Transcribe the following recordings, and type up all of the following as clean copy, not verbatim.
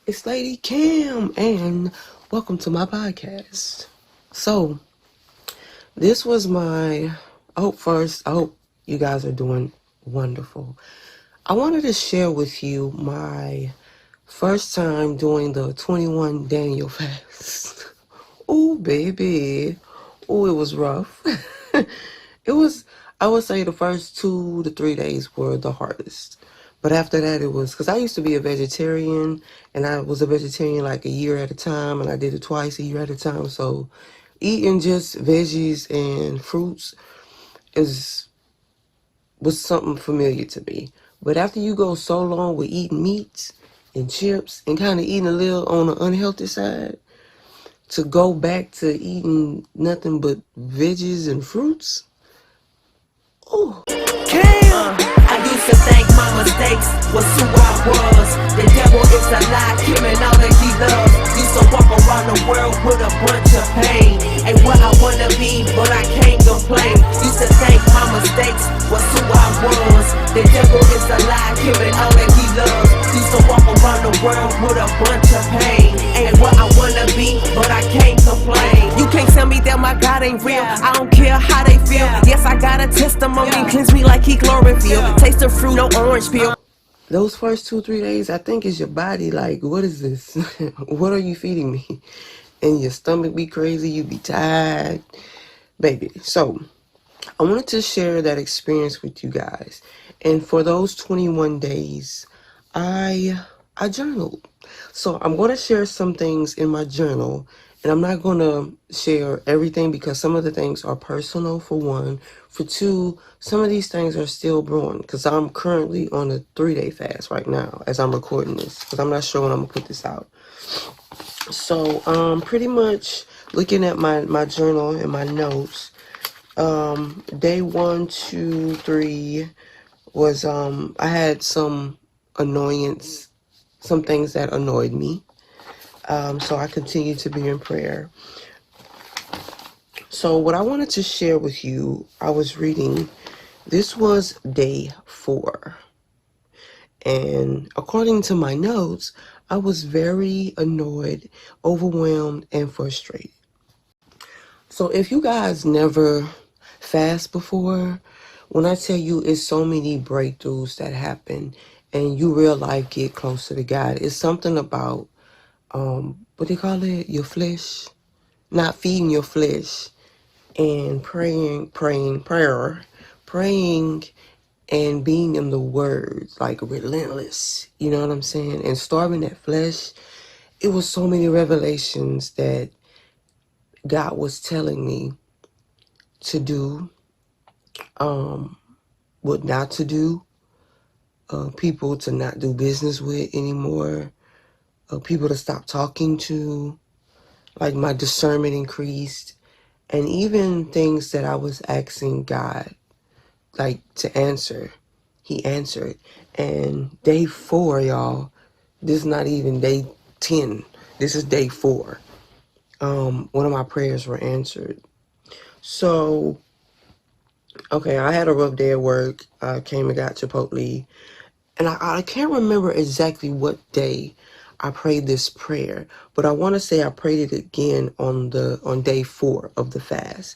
It's Lady Kim, and welcome to my podcast. So, this was I hope you guys are doing wonderful. I wanted to share with you my first time doing the 21 Daniel fast. Ooh, baby. Ooh, it was rough. It was, I would say the first 2 to 3 days were the hardest. But after that, it was, because I used to be a vegetarian, and I was a vegetarian like a year at a time, and I did it twice a year at a time. So eating just veggies and fruits is was something familiar to me. But after you go so long with eating meats and chips and kind of eating a little on the unhealthy side, to go back to eating nothing but veggies and fruits, oh. I used to think my mistakes was who I was. The devil is a lie, killing all that he loves. Used to walk around the world with a bunch of pain. Ain't what I wanna be, but I can't complain. Used to think my mistakes was who I was. The devil is a lie, killing all that he loves. Used to walk around the world with a bunch of pain. Ain't what I wanna be, but I can't complain. You can't tell me that my God ain't real. I don't care how they feel. Yes, I got a testimony, cleanse me like he chlorophyll. Taste the fruit, no orange peel. Those first 2 3 days, I think, is your body like, what is this? What are you feeding me? And your stomach be crazy, you be tired, baby. So I wanted to share that experience with you guys. And for those 21 days, I journaled. So I'm going to share some things in my journal, and I'm not going to share everything because some of the things are personal, for one. For two, some of these things are still brewing because I'm currently on a 3-day fast right now as I'm recording this, because I'm not sure when I'm going to put this out. So pretty much looking at my journal and my notes, day 1, 2, 3 was I had some annoyance, some things that annoyed me. So I continue to be in prayer. So what I wanted to share with you, I was reading, this was day 4. And according to my notes, I was very annoyed, overwhelmed, and frustrated. So if you guys never fast before, when I tell you it's so many breakthroughs that happen and you real life get closer to God, it's something about, what do you call it? Your flesh, not feeding your flesh, and praying and being in the word, like relentless, you know what I'm saying? And starving that flesh. It was so many revelations that God was telling me to do, what not to do, people to not do business with anymore, people to stop talking to, like my discernment increased, and even things that I was asking God, like to answer, he answered. And day 4, y'all, this is not even day 10, this is day 4. One of my prayers were answered. So, okay, I had a rough day at work. I came and got Chipotle. And I can't remember exactly what day I prayed this prayer, but I want to say I prayed it again on day 4 of the fast.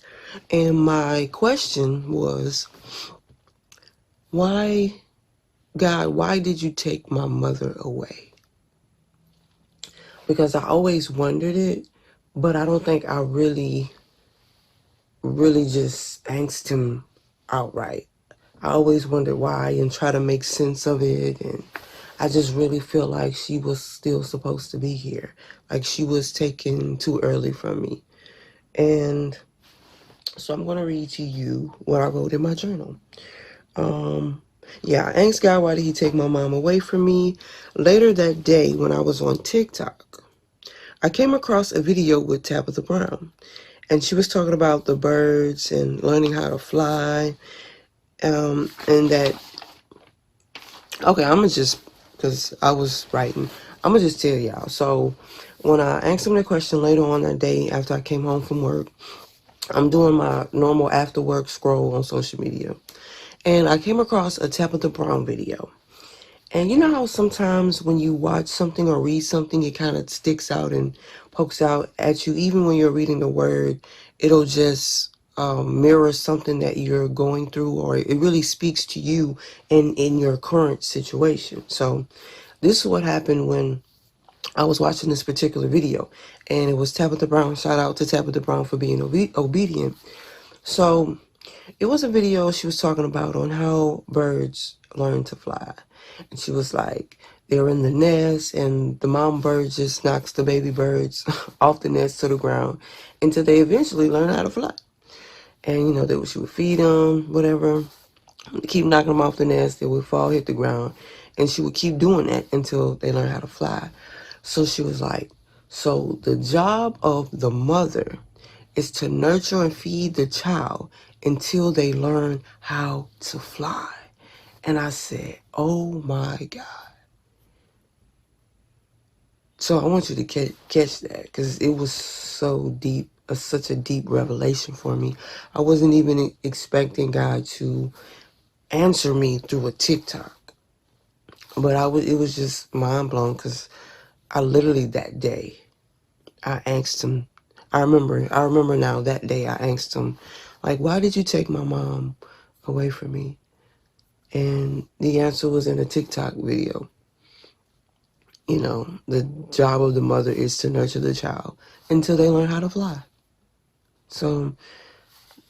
And my question was, why, God, why did you take my mother away? Because I always wondered it, but I don't think I really just asked him outright. I always wondered why and try to make sense of it. And I just really feel like she was still supposed to be here. Like she was taken too early from me. And so I'm going to read to you what I wrote in my journal. I asked God, why did he take my mom away from me? Later that day, when I was on TikTok, I came across a video with Tabitha Brown. And she was talking about the birds and learning how to fly. And that, okay, I'm going to just, because I was writing, I'm going to just tell y'all. So when I asked him the question later on that day after I came home from work, I'm doing my normal after work scroll on social media. And I came across a Tabitha Brown video. And you know how sometimes when you watch something or read something, it kind of sticks out and pokes out at you. Even when you're reading the word, it'll just mirror something that you're going through, or it really speaks to you in your current situation. So this is what happened when I was watching this particular video, and it was Tabitha Brown. Shout out to Tabitha Brown for being obedient. So it was a video she was talking about on how birds learn to fly. And she was like, they're in the nest, and the mom bird just knocks the baby birds off the nest to the ground until they eventually learn how to fly. And, you know, she would feed them, whatever, keep knocking them off the nest. They would fall, hit the ground. And she would keep doing that until they learn how to fly. So she was like, so the job of the mother is to nurture and feed the child until they learn how to fly. And I said, oh my God. So I want you to catch that, because it was so deep, such a deep revelation for me. I wasn't even expecting God to answer me through a TikTok. But it was just mind blown, because I literally that day, I asked him, I remember now that day I asked him, like, why did you take my mom away from me? And the answer was in a TikTok video. You know, the job of the mother is to nurture the child until they learn how to fly. So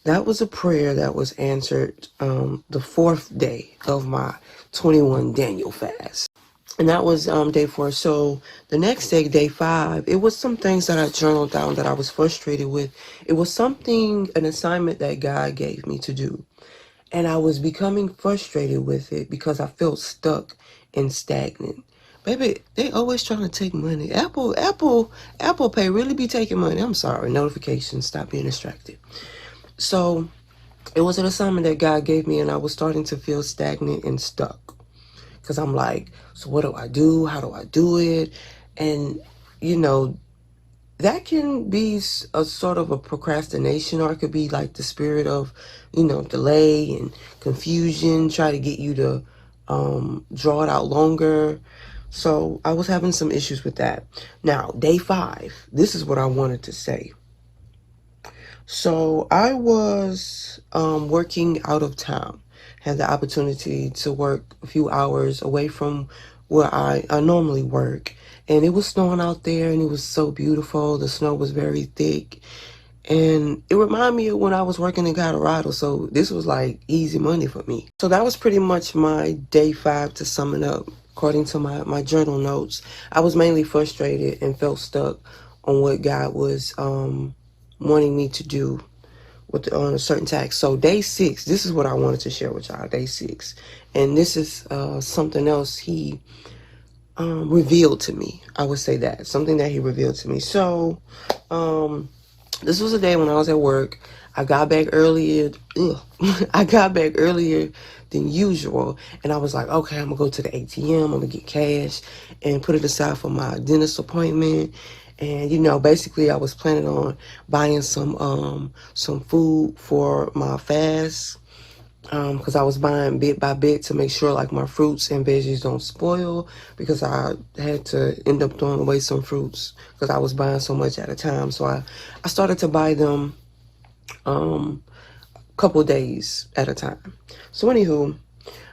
that was a prayer that was answered the 4th day of my 21 Daniel fast. And that was day 4. So the next day, day 5, it was some things that I journaled down that I was frustrated with. It was an assignment that God gave me to do. And I was becoming frustrated with it because I felt stuck and stagnant. Baby, they always trying to take money. Apple Pay really be taking money. I'm sorry. Notifications, stop being distracted. So it was an assignment that God gave me, and I was starting to feel stagnant and stuck. Because I'm like, so what do I do? How do I do it? And, you know, that can be a sort of a procrastination, or it could be like the spirit of, you know, delay and confusion, try to get you to draw it out longer. So I was having some issues with that. Now, day 5, this is what I wanted to say. So I was working out of town, had the opportunity to work a few hours away from where I normally work. And it was snowing out there, and it was so beautiful. The snow was very thick. And it reminded me of when I was working in Colorado. So this was like easy money for me. So that was pretty much my day 5 to sum it up. According to my journal notes, I was mainly frustrated and felt stuck on what God was wanting me to do on a certain task. So day 6, this is what I wanted to share with y'all, day 6. And this is something else he revealed to me. I would say that. Something that he revealed to me. So this was a day when I was at work. I got back earlier. I got back earlier than usual. And I was like, okay, I'm going to go to the ATM. I'm going to get cash and put it aside for my dentist appointment. And, you know, basically I was planning on buying some food for my fast. Because I was buying bit by bit to make sure like my fruits and veggies don't spoil, because I had to end up throwing away some fruits because I was buying so much at a time. So I started to buy them a couple days at a time. So anywho,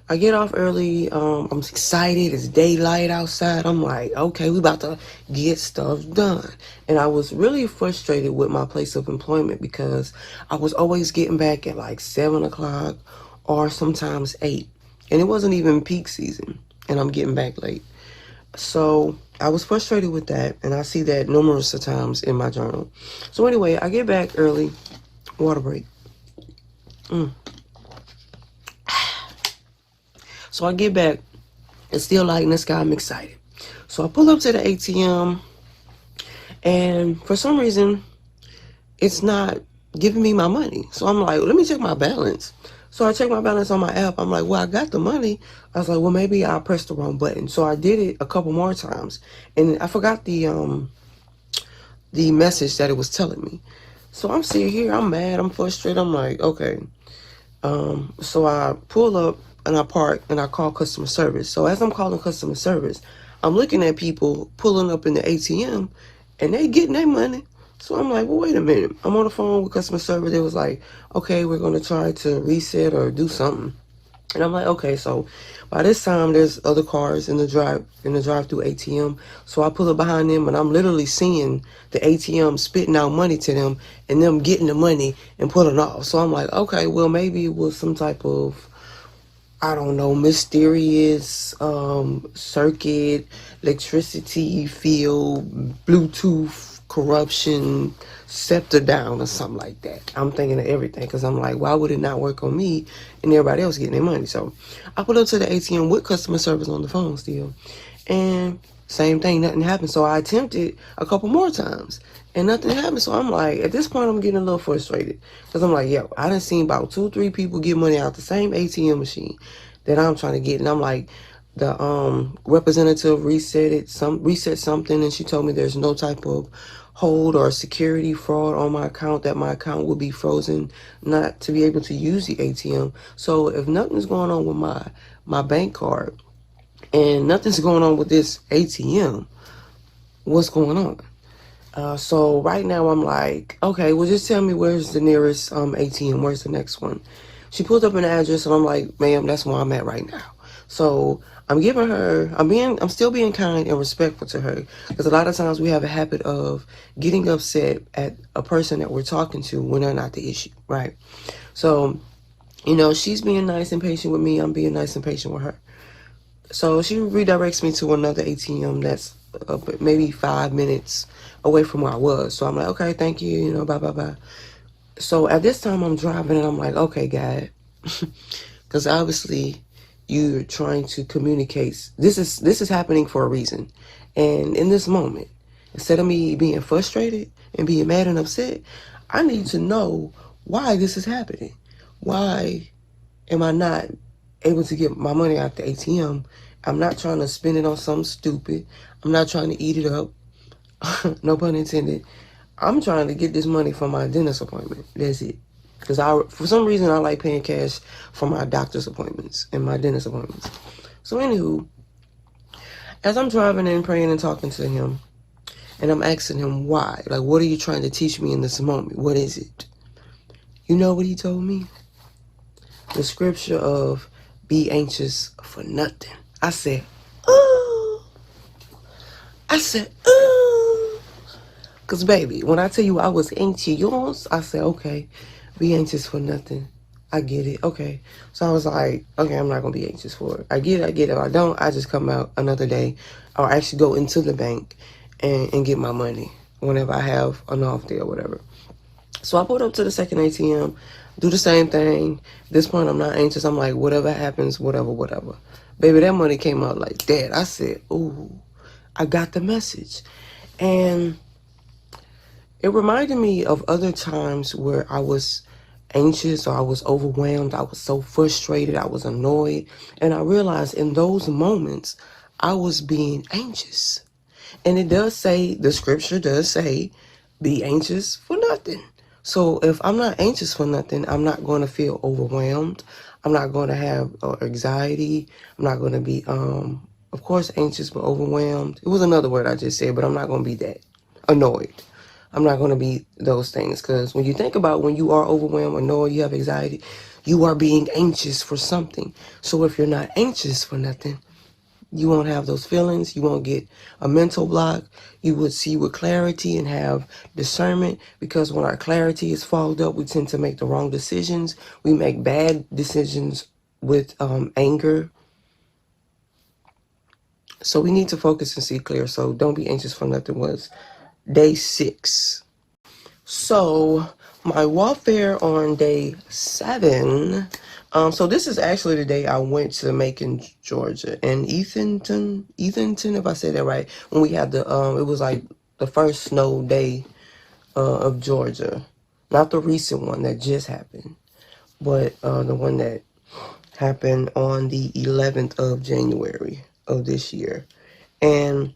I get off early. I'm excited. It's daylight outside. I'm like, okay, we about to get stuff done. And I was really frustrated with my place of employment because I was always getting back at like 7 o'clock or sometimes 8. And it wasn't even peak season, and I'm getting back late. So I was frustrated with that, and I see that numerous of times in my journal. So anyway, I get back early. Water break. So I get back, it's still light in the sky, I'm excited. So I pull up to the ATM, and for some reason, it's not giving me my money. So I'm like, let me check my balance. So I check my balance on my app. I'm like, well, I got the money. I was like, well, maybe I pressed the wrong button. So I did it a couple more times, and I forgot the message that it was telling me. So I'm sitting here, I'm mad, I'm frustrated. I'm like, okay. So I pull up and I park and I call customer service. So as I'm calling customer service, I'm looking at people pulling up in the ATM and they getting their money. So I'm like, well, wait a minute. I'm on the phone with customer service. They was like, okay, we're going to try to reset or do something. And I'm like, okay, so by this time there's other cars in the drive-through ATM. So I pull up behind them and I'm literally seeing the ATM spitting out money to them and them getting the money and pulling off. So I'm like, okay, well maybe it was some type of, I don't know, mysterious circuit, electricity field, Bluetooth corruption, scepter down or something like that. I'm thinking of everything because I'm like, why would it not work on me and everybody else getting their money? So I put up to the ATM with customer service on the phone still. And same thing, nothing happened. So I attempted a couple more times and nothing happened. So I'm like, at this point, I'm getting a little frustrated because I'm like, yo, I done seen about 2-3 people get money out the same ATM machine that I'm trying to get. And I'm like, the representative reset something and she told me there's no type of hold or security fraud on my account, that my account will be frozen, not to be able to use the ATM. So if nothing's going on with my bank card and nothing's going on with this ATM, what's going on? So right now I'm like, okay, well just tell me where's the nearest ATM, where's the next one? She pulled up an address and I'm like, ma'am, that's where I'm at right now. So I'm still being kind and respectful to her because a lot of times we have a habit of getting upset at a person that we're talking to when they're not the issue, right? So, she's being nice and patient with me. I'm being nice and patient with her. So she redirects me to another ATM that's maybe 5 minutes away from where I was. So I'm like, okay, thank you, bye, bye, bye. So at this time I'm driving and I'm like, okay, God, because obviously you're trying to communicate. This is happening for a reason. And in this moment, instead of me being frustrated and being mad and upset, I need to know why this is happening. Why am I not able to get my money out the ATM? I'm not trying to spend it on something stupid. I'm not trying to eat it up. No pun intended. I'm trying to get this money for my dentist appointment. That's it. Because for some reason, I like paying cash for my doctor's appointments and my dentist appointments. So anywho, as I'm driving and praying and talking to him, and I'm asking him why, like, what are you trying to teach me in this moment? What is it? You know what he told me? The scripture of be anxious for nothing. I said, oh. Because, baby, when I tell you I was anxious, I said, okay, be anxious for nothing. I get it. Okay. So I was like, okay, I'm not going to be anxious for it. I get it. If I don't, I just come out another day or actually go into the bank and get my money whenever I have an off day or whatever. So I pulled up to the second ATM, do the same thing. At this point, I'm not anxious. I'm like, whatever happens, whatever. Baby, that money came out like that. I said, ooh, I got the message. And it reminded me of other times where I was anxious or I was overwhelmed. I was so frustrated. I was annoyed. And I realized in those moments, I was being anxious. And the scripture does say, be anxious for nothing. So if I'm not anxious for nothing, I'm not going to feel overwhelmed. I'm not going to have anxiety. I'm not going to be, of course, anxious but overwhelmed. It was another word I just said, but I'm not going to be that annoyed. I'm not going to be those things because when you think about when you are overwhelmed, annoyed, you have anxiety, you are being anxious for something. So if you're not anxious for nothing, you won't have those feelings. You won't get a mental block. You would see with clarity and have discernment because when our clarity is fogged up, we tend to make the wrong decisions. We make bad decisions with anger. So we need to focus and see clear. So don't be anxious for nothing was day 6. So my warfare on day 7. So this is actually the day I went to Macon, Georgia, and Eatonton, if I said that right. When we had it was like the first snow day of Georgia, not the recent one that just happened, but the one that happened on the 11th of January of this year, and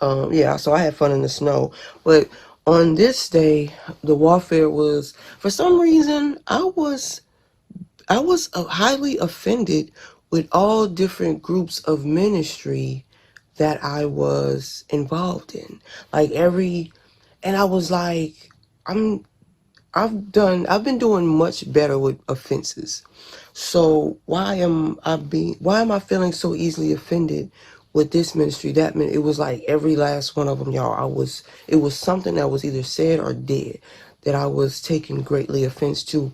yeah, so I had fun in the snow. But on this day, the warfare was, for some reason, I was I was highly offended with all different groups of ministry that I was involved in. Like and I was like, I've been doing much better with offenses. So why am I feeling so easily offended with this ministry, that ministry? It was like every last one of them, y'all. It was something that was either said or did that I was taking greatly offense to.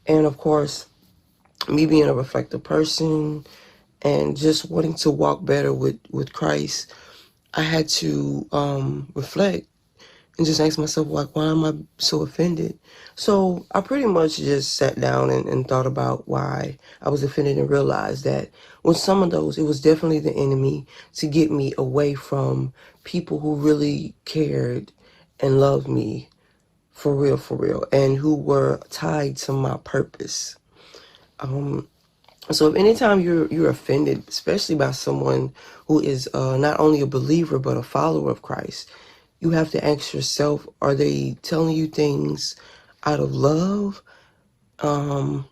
And of course, me being a reflective person and just wanting to walk better with Christ, I had to reflect and just ask myself, like, why am I so offended? So I pretty much just sat down and thought about why I was offended and realized that with some of those, it was definitely the enemy to get me away from people who really cared and loved me for real, and who were tied to my purpose. So if anytime you're offended, especially by someone who is not only a believer but a follower of Christ, you have to ask yourself, are they telling you things out of love? A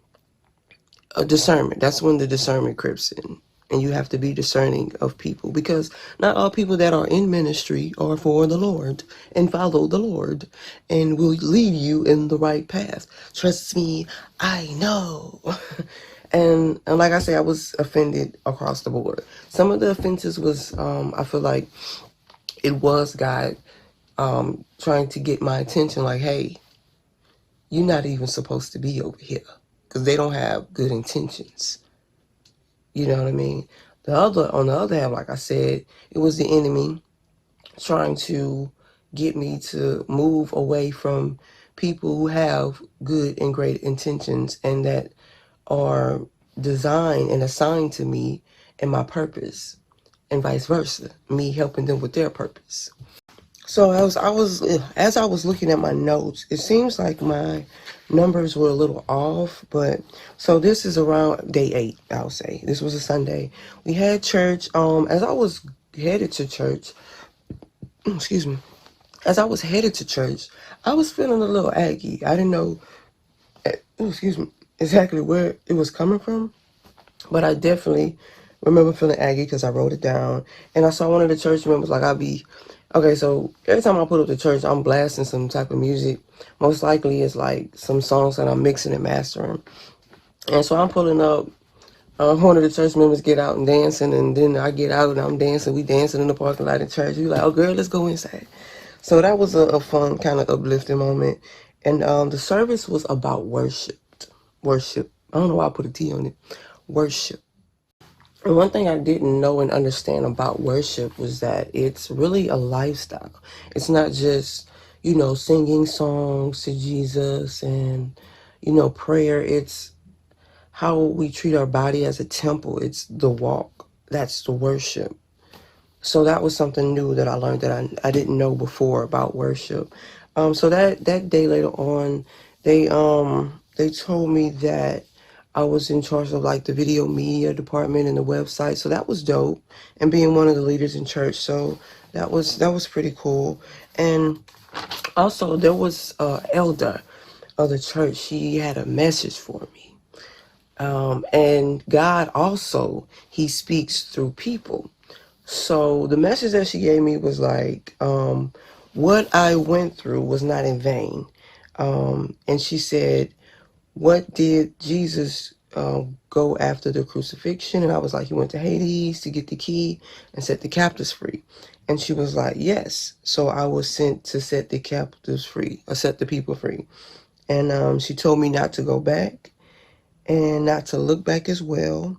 discernment. That's when the discernment creeps in. And you have to be discerning of people, because not all people that are in ministry are for the Lord and follow the Lord and will lead you in the right path. Trust me, I know. And like I say, I was offended across the board. Some of the offenses was, I feel like it was God trying to get my attention, like, hey, you're not even supposed to be over here, because they don't have good intentions. You know what I mean? On the other hand, like I said, it was the enemy trying to get me to move away from people who have good and great intentions and that are designed and assigned to me and my purpose, and vice versa, me helping them with their purpose. So as I was looking at my notes, it seems like my numbers were a little off, but so this is around day 8, I'll say. This was a Sunday. We had church. As I was headed to church, excuse me, as I was headed to church, I was feeling a little aggy. I didn't know, excuse me, exactly where it was coming from, but I definitely remember feeling aggy because I wrote it down. And I saw one of the church members, like, okay, so every time I put up to church, I'm blasting some type of music. Most likely it's like some songs that I'm mixing and mastering. And so I'm pulling up, one of the church members get out and dancing, and then I get out and I'm dancing. We dancing in the parking lot in church. We like, oh girl, let's go inside. So that was a fun, kind of uplifting moment. And the service was about worship. Worship. I don't know why I put a T on it. Worship. And one thing I didn't know and understand about worship was that it's really a lifestyle. It's not just, singing songs to Jesus and, prayer. It's how we treat our body as a temple. It's the walk. That's the worship. So that was something new that I learned that I didn't know before about worship. So that day later on, they told me that I was in charge of like the video media department and the website. So that was dope, and being one of the leaders in church. So that was pretty cool. And also there was elder of the church. She had a message for me. And God also, he speaks through people. So the message that she gave me was like, what I went through was not in vain. And she said, what did Jesus go after the crucifixion? And I was like, he went to Hades to get the key and set the captives free. And she was like, yes. So I was sent to set the captives free, or set the people free. And she told me not to go back and not to look back as well.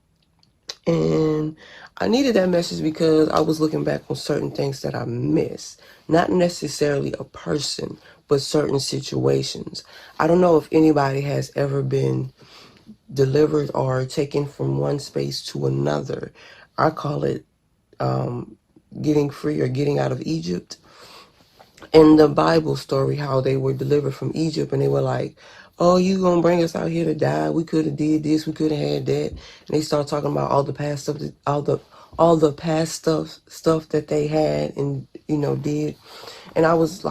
And I needed that message because I was looking back on certain things that I missed. Not necessarily a person, but certain situations. I don't know if anybody has ever been delivered or taken from one space to another. I call it getting free or getting out of Egypt. In the Bible story, how they were delivered from Egypt, and they were like, oh, you gonna bring us out here to die? We could have did this, we could have had that. And they start talking about all the past stuff, all the past stuff that they had and did. And I was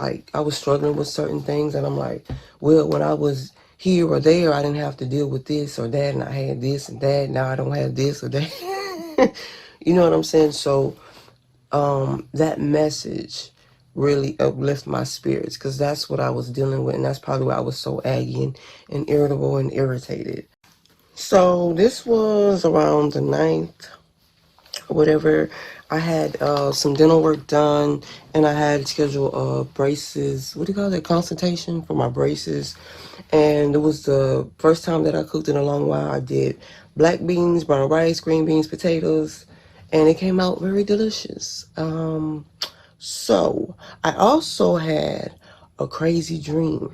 struggling with certain things, and I'm like, well, when I was here or there. I didn't have to deal with this or that, and I had this and that. Now I don't have this or that. You know what I'm saying? So that message really uplift my spirits, because that's what I was dealing with, and that's probably why I was so aggy and irritable and irritated. So this was around the 9th, whatever. I had some dental work done, and I had scheduled braces. What do you call that? Consultation for my braces. And it was the first time that I cooked in a long while. I did black beans, brown rice, green beans, potatoes, and it came out very delicious. So I also had a crazy dream,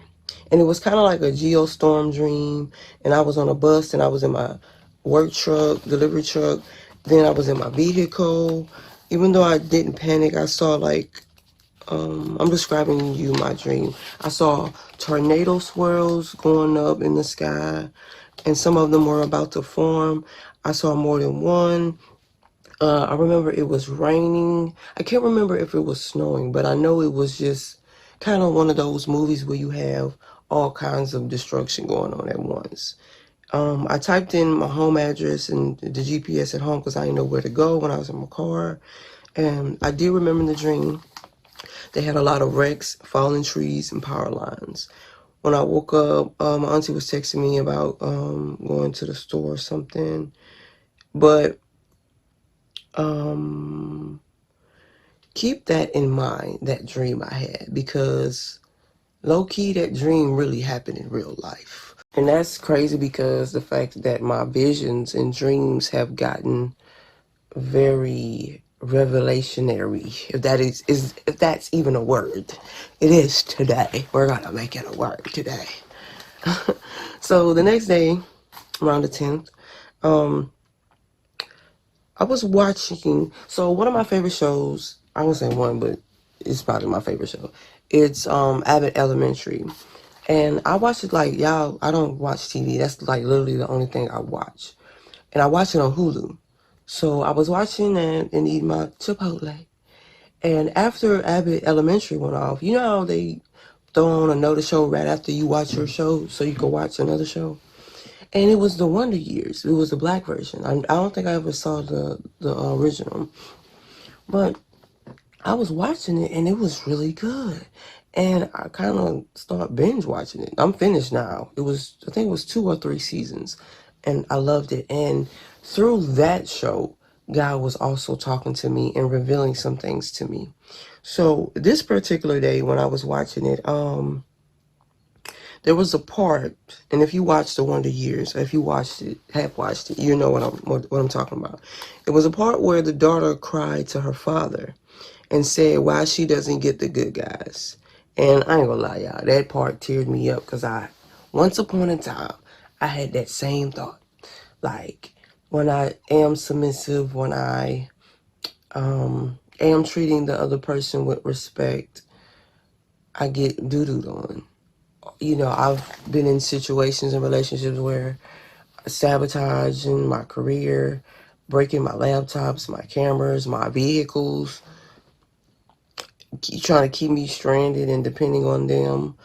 and it was kind of like a geostorm dream. And I was on a bus, and I was in my work truck, delivery truck. Then I was in my vehicle. Even though I didn't panic, I saw like, I'm describing you my dream. I saw tornado swirls going up in the sky, and some of them were about to form. I saw more than one. I remember it was raining. I can't remember if it was snowing, but I know it was just kind of one of those movies where you have all kinds of destruction going on at once. I typed in my home address and the GPS at home because I didn't know where to go when I was in my car. And I did remember the dream. They had a lot of wrecks, fallen trees, and power lines. When I woke up, my auntie was texting me about going to the store or something. But keep that in mind, that dream I had, because low-key, that dream really happened in real life. And that's crazy because the fact that my visions and dreams have gotten very revelationary, if that's even a word. It is today. We're gonna make it a word today. So the next day, around the 10th, I was watching, so one of my favorite shows, I won't say one, but it's probably my favorite show. It's Abbott Elementary. And I watch it like, y'all, I don't watch TV. That's like literally the only thing I watch. And I watch it on Hulu. So I was watching and eating my Chipotle. And after Abbott Elementary went off, you know how they throw on another show right after you watch your show so you can watch another show? And it was the Wonder Years. It was the black version. I don't think I ever saw the original. But I was watching it, and it was really good. And I kind of started binge watching it. I'm finished now. I think it was 2 or 3 seasons. And I loved it. And through that show, God was also talking to me and revealing some things to me. So this particular day when I was watching it, there was a part, and if you watched The Wonder Years, or if you have watched it, you know what I'm talking about. It was a part where the daughter cried to her father and said why she doesn't get the good guys. And I ain't gonna lie, y'all, that part teared me up, because once upon a time, I had that same thought. Like, when I am submissive, when I am treating the other person with respect, I get doo-dooed on. You know, I've been in situations and relationships where sabotaging my career, breaking my laptops, my cameras, my vehicles, trying to keep me stranded and depending on them.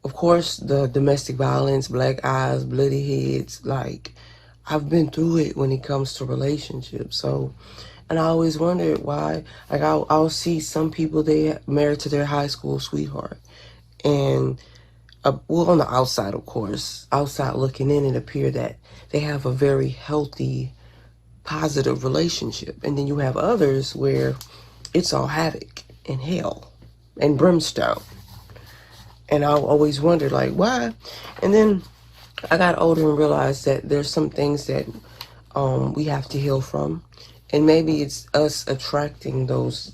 Of course, the domestic violence, black eyes, bloody heads, like, I've been through it when it comes to relationships. So, and I always wondered why, like, I'll see some people, they married to their high school sweetheart. And, well, on the outside, of course, outside looking in, it appeared that they have a very healthy, positive relationship. And then you have others where it's all havoc and hell and brimstone. And I always wondered, like, why? And then I got older and realized that there's some things that we have to heal from. And maybe it's us attracting those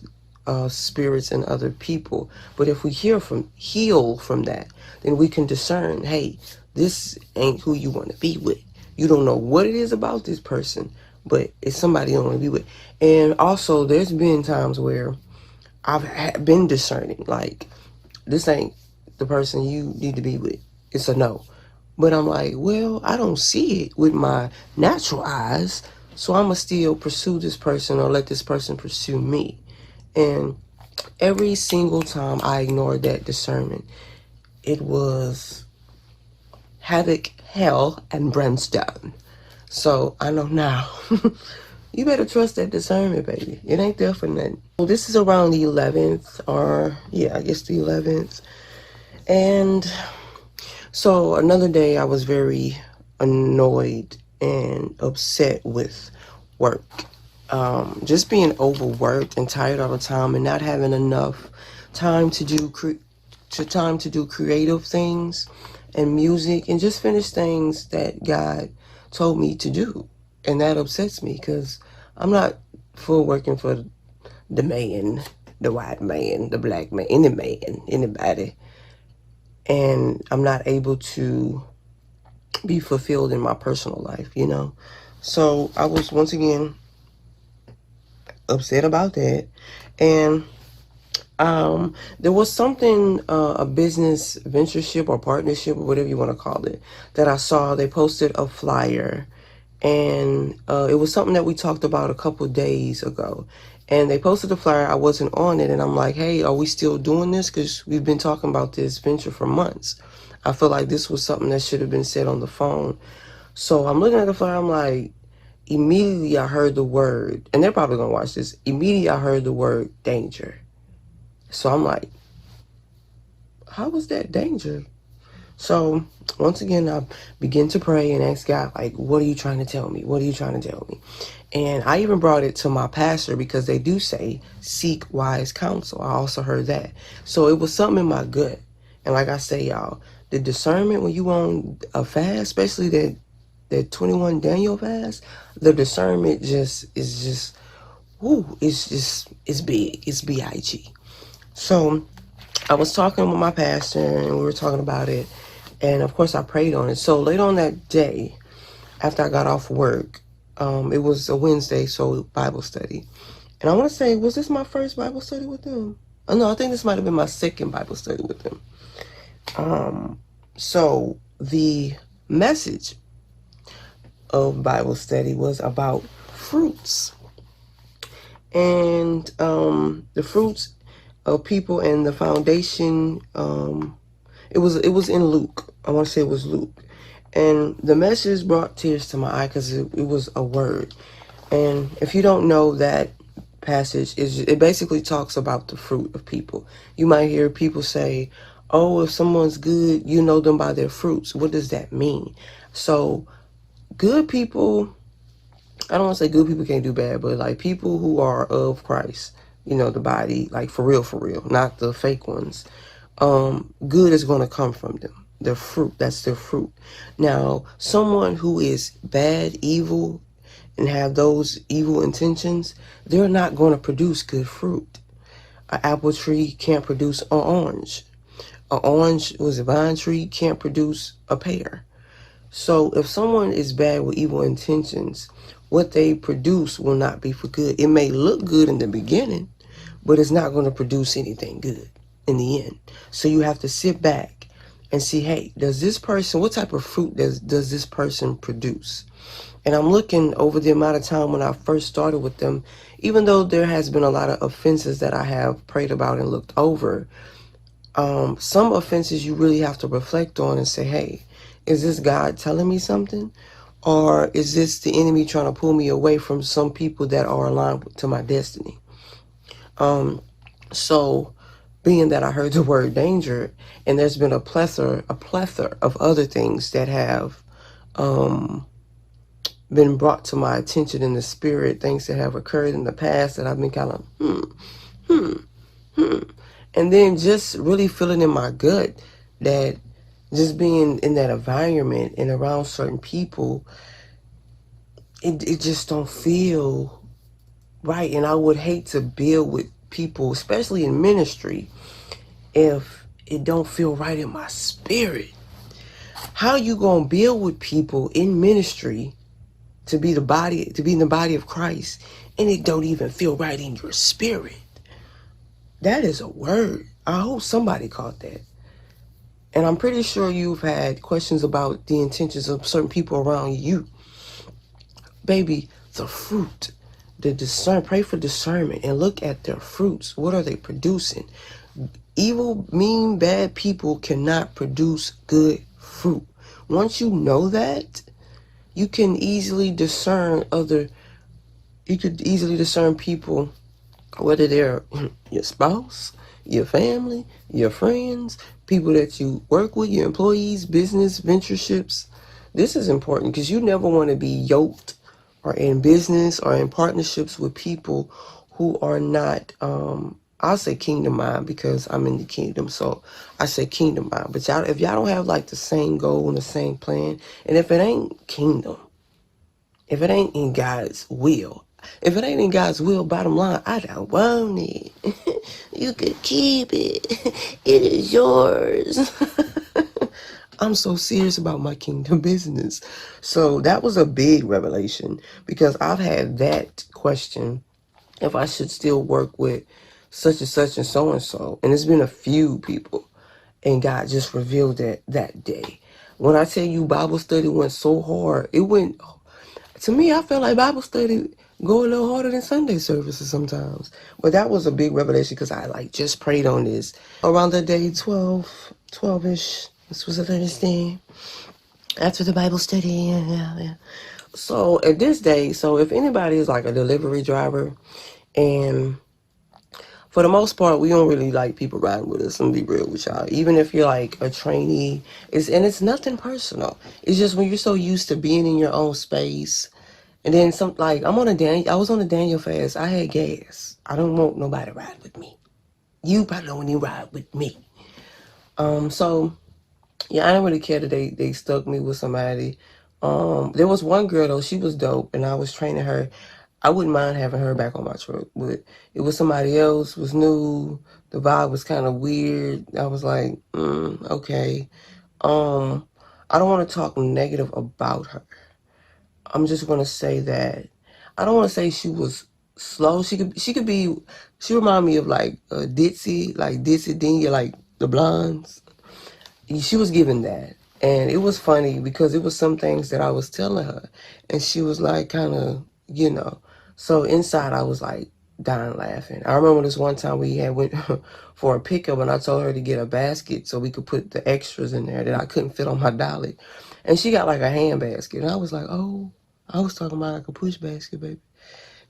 spirits in other people. But if we heal from that, then we can discern, hey, this ain't who you want to be with. You don't know what it is about this person, but it's somebody you don't want to be with. And also, there's been times where I've been discerning, like, this ain't the person you need to be with. It's a no. But I'm like, well, I don't see it with my natural eyes, so I'm going to still pursue this person or let this person pursue me. And every single time I ignored that discernment, it was havoc, hell, and brimstone. So I know now. You better trust that discernment, baby. It ain't there for nothing. Well, this is around the 11th, or yeah, I guess the 11th. And so another day I was very annoyed and upset with work. Just being overworked and tired all the time and not having enough time to do creative things and music and just finish things that God told me to do. And that upsets me because I'm not for working for the man, the white man, the black man, anybody. And I'm not able to be fulfilled in my personal life, you know? So I was once again upset about that. And there was something, a business ventureship or partnership or whatever you want to call it, that I saw. They posted a flyer, and it was something that we talked about a couple days ago. And they posted the flyer. I wasn't on it, and I'm like, hey, are we still doing this? Because we've been talking about this venture for months. I feel like this was something that should have been said on the phone. So I'm looking at the flyer. I'm like, immediately I heard the word, and they're probably gonna watch this. Immediately I heard the word danger. So I'm like, how was that danger? So once again, I begin to pray and ask God, like, what are you trying to tell me? What are you trying to tell me? And I even brought it to my pastor because they do say, seek wise counsel. I also heard that. So it was something in my gut. And like I say, y'all, the discernment when you on a fast, especially that 21 Daniel fast, the discernment is just, it's big. It's big. So I was talking with my pastor and we were talking about it. And of course I prayed on it. So later on that day, after I got off work, it was a Wednesday, so Bible study. And I want to say, was this my first Bible study with them? Oh, no, I think this might have been my second Bible study with them. So the message of Bible study was about fruits. And the fruits of people and the foundation, it was in Luke. I want to say it was Luke. And the message brought tears to my eye because it was a word. And if you don't know that passage, it basically talks about the fruit of people. You might hear people say, oh, if someone's good, you know them by their fruits. What does that mean? So good people, I don't want to say good people can't do bad, but like people who are of Christ, you know, the body, like for real, not the fake ones. Good is going to come from them. Their fruit, that's their fruit. Now, someone who is bad, evil, and have those evil intentions, they're not going to produce good fruit. An apple tree can't produce an orange. An orange, was a vine tree, can't produce a pear. So if someone is bad with evil intentions, what they produce will not be for good. It may look good in the beginning, but it's not going to produce anything good in the end. So you have to sit back and see, hey, does this person, what type of fruit does this person produce? And I'm looking over the amount of time when I first started with them, even though there has been a lot of offenses that I have prayed about and looked over, some offenses you really have to reflect on and say, hey, is this God telling me something? Or is this the enemy trying to pull me away from some people that are aligned to my destiny? So being that I heard the word danger, and there's been a plethora of other things that have been brought to my attention in the spirit, things that have occurred in the past that I've been kind of, and then just really feeling in my gut that just being in that environment and around certain people, it just don't feel right. And I would hate to build with people, especially in ministry, if it don't feel right in my spirit. How you gonna build with people in ministry to be in the body of Christ, and it don't even feel right in your spirit? That is a word. I hope somebody caught that. And I'm pretty sure you've had questions about the intentions of certain people around you. Baby, the fruit, pray for discernment and look at their fruits. What are they producing? Evil, mean, bad people cannot produce good fruit. Once you know that, you can easily discern people, whether they're your spouse, your family, your friends, people that you work with, your employees, business, ventureships. This is important because you never want to be yoked or in business or in partnerships with people who are not, I'll say kingdom mind because I'm in the kingdom. So I say kingdom mind. But y'all, if y'all don't have like the same goal and the same plan, and if it ain't kingdom, if it ain't in God's will, if it ain't in God's will, bottom line, I don't want it. You can keep it. It is yours. I'm so serious about my kingdom business. So that was a big revelation because I've had that question if I should still work with such and such and so and so. And it's been a few people. And God just revealed that day. When I tell you Bible study went so hard, to me, I felt like Bible study go a little harder than Sunday services sometimes. But that was a big revelation because I like just prayed on this. Around the day 12-ish, this was a Thursday, after the Bible study. Yeah. So at this day, so if anybody is like a delivery driver, and for the most part, we don't really like people riding with us. I'm gonna be real with y'all. Even if you're like a trainee, it's nothing personal. It's just when you're so used to being in your own space. And then I was on a Daniel fast. I had gas. I don't want nobody to ride with me. You probably don't even ride with me. So yeah, I didn't really care that they stuck me with somebody. There was one girl though, she was dope, and I was training her. I wouldn't mind having her back on my truck, but it was somebody else, was new. The vibe was kind of weird. I was like, okay. I don't want to talk negative about her. I'm just gonna say that I don't want to say she was slow. She remind me of like Ditsy Dinya, like the blondes. She was given that, and it was funny because it was some things that I was telling her, and she was like kind of. So inside I was like dying laughing. I remember this one time we had went for a pickup, and I told her to get a basket so we could put the extras in there that I couldn't fit on my dolly, and she got like a hand basket, and I was like, oh. I was talking about like a push basket, baby.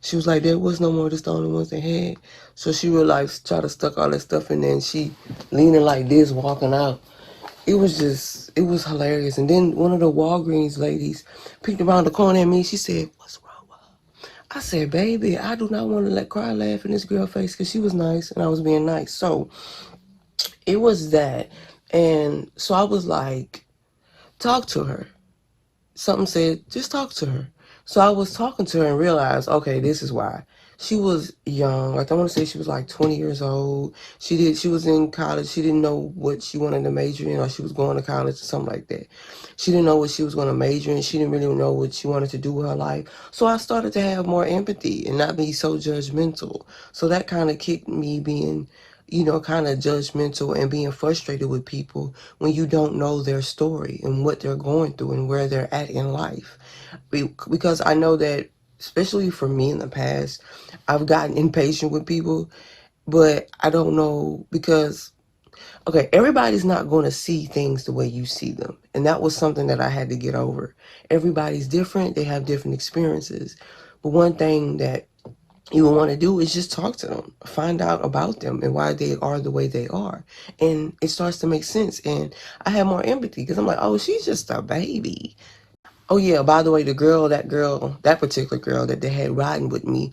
She was like, there was no more, just the only ones they had. So she would like try to stuck all that stuff in there, and she leaning like this, walking out. It was hilarious. And then one of the Walgreens ladies peeked around the corner at me. She said, what's wrong with her? I said, baby, I do not want to cry laugh in this girl's face because she was nice and I was being nice. So it was that. And so I was like, talk to her. Something said, just talk to her. So I was talking to her and realized, okay, this is why. She was young. Like I want to say she was like 20 years old. She was in college. She didn't know what she wanted to major in, or she was going to college or something like that. She didn't know what she was going to major in. She didn't really know what she wanted to do with her life. So I started to have more empathy and not be so judgmental. So that kind of kicked me being kind of judgmental and being frustrated with people when you don't know their story and what they're going through and where they're at in life. Because I know that, especially for me in the past, I've gotten impatient with people, but I don't know because, okay, everybody's not going to see things the way you see them. And that was something that I had to get over. Everybody's different. They have different experiences. But one thing that you want to do is just talk to them, find out about them and why they are the way they are. And it starts to make sense. And I have more empathy because I'm like, oh, she's just a baby. Oh yeah, by the way, that particular girl that they had riding with me,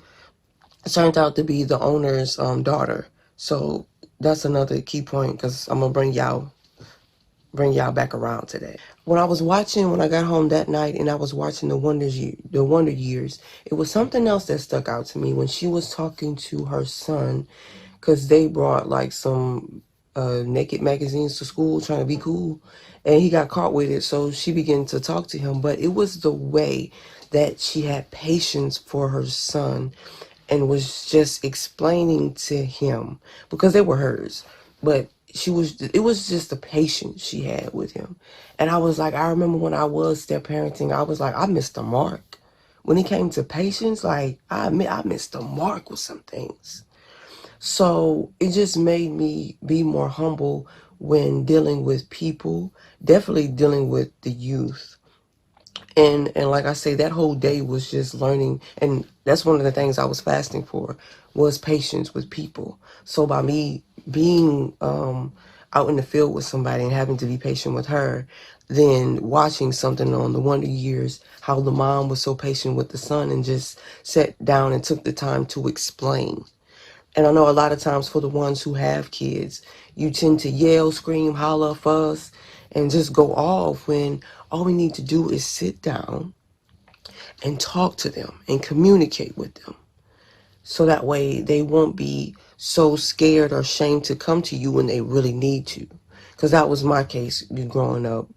turned out to be the owner's daughter. So that's another key point because I'm gonna bring y'all back around to that. When I got home that night and I was watching the Wonder Years, it was something else that stuck out to me when she was talking to her son, because they brought like some naked magazines to school trying to be cool, and he got caught with it. So she began to talk to him, but it was the way that she had patience for her son and was just explaining to him, because they were hers, but it was just the patience she had with him. And I was like, I remember when I was step parenting, I was like, I missed the mark when it came to patience. Like I missed the mark with some things. So it just made me be more humble when dealing with people, definitely dealing with the youth. And like I say, that whole day was just learning, and that's one of the things I was fasting for, was patience with people. So by me being out in the field with somebody and having to be patient with her, then watching something on the Wonder Years, how the mom was so patient with the son and just sat down and took the time to explain. And I know a lot of times for the ones who have kids, you tend to yell, scream, holler, fuss, and just go off when all we need to do is sit down and talk to them and communicate with them. So that way they won't be so scared or ashamed to come to you when they really need to. Because that was my case growing up.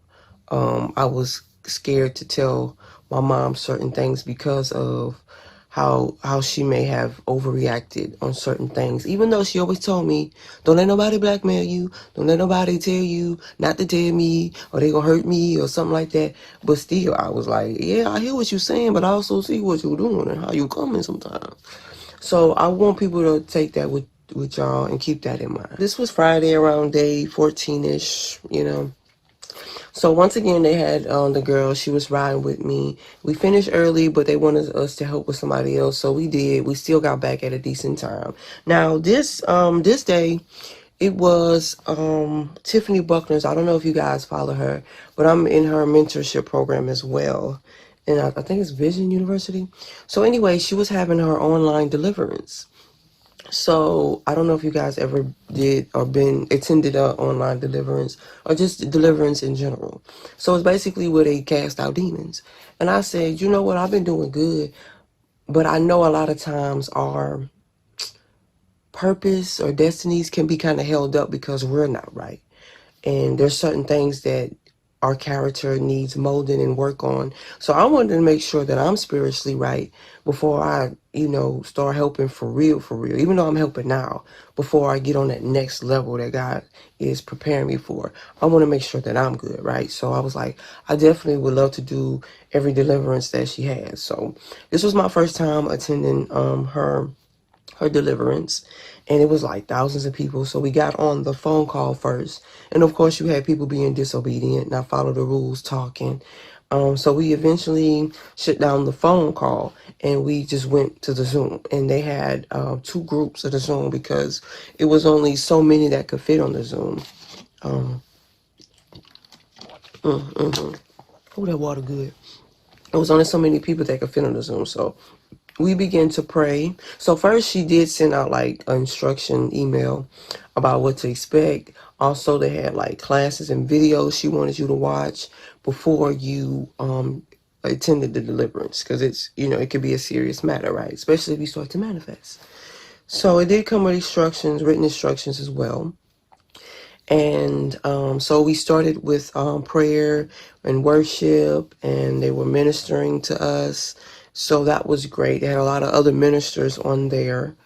I was scared to tell my mom certain things because of how she may have overreacted on certain things. Even though she always told me, don't let nobody blackmail you, don't let nobody tell you not to tell me, or they gonna hurt me or something like that. But still, I was like, yeah, I hear what you're saying, but I also see what you're doing and how you coming sometimes. So I want people to take that with y'all and keep that in mind. This was Friday around day 14-ish, you know. So once again, they had the girl. She was riding with me. We finished early, but they wanted us to help with somebody else, so we did. We still got back at a decent time. Now this day, it was Tiffany Buckner's. I don't know if you guys follow her, but I'm in her mentorship program as well, and I think it's Vision University. So anyway, she was having her online deliverance. So I don't know if you guys ever did or been attended a online deliverance or just deliverance in general. So it's basically where they cast out demons. And I said, you know what, I've been doing good, but I know a lot of times our purpose or destinies can be kind of held up because we're not right. And there's certain things that our character needs molding and work on. So I wanted to make sure that I'm spiritually right before I, start helping for real, even though I'm helping now, before I get on that next level that God is preparing me for. I want to make sure that I'm good, right? So I was like, I definitely would love to do every deliverance that she has. So this was my first time attending her deliverance, and it was like thousands of people. So we got on the phone call first, and of course you had people being disobedient, not follow the rules, talking. So we eventually shut down the phone call and we just went to the Zoom, and they had two groups of the Zoom because it was only so many that could fit on the Zoom. Oh, that water good. It was only so many people that could fit on the Zoom, so we began to pray. So first she did send out like an instruction email about what to expect. Also, they had like classes and videos she wanted you to watch before you attended the deliverance, because it's, it could be a serious matter, right? Especially if you start to manifest. So it did come with instructions, written instructions as well. And so we started with prayer and worship, and they were ministering to us. So that was great. They had a lot of other ministers on there,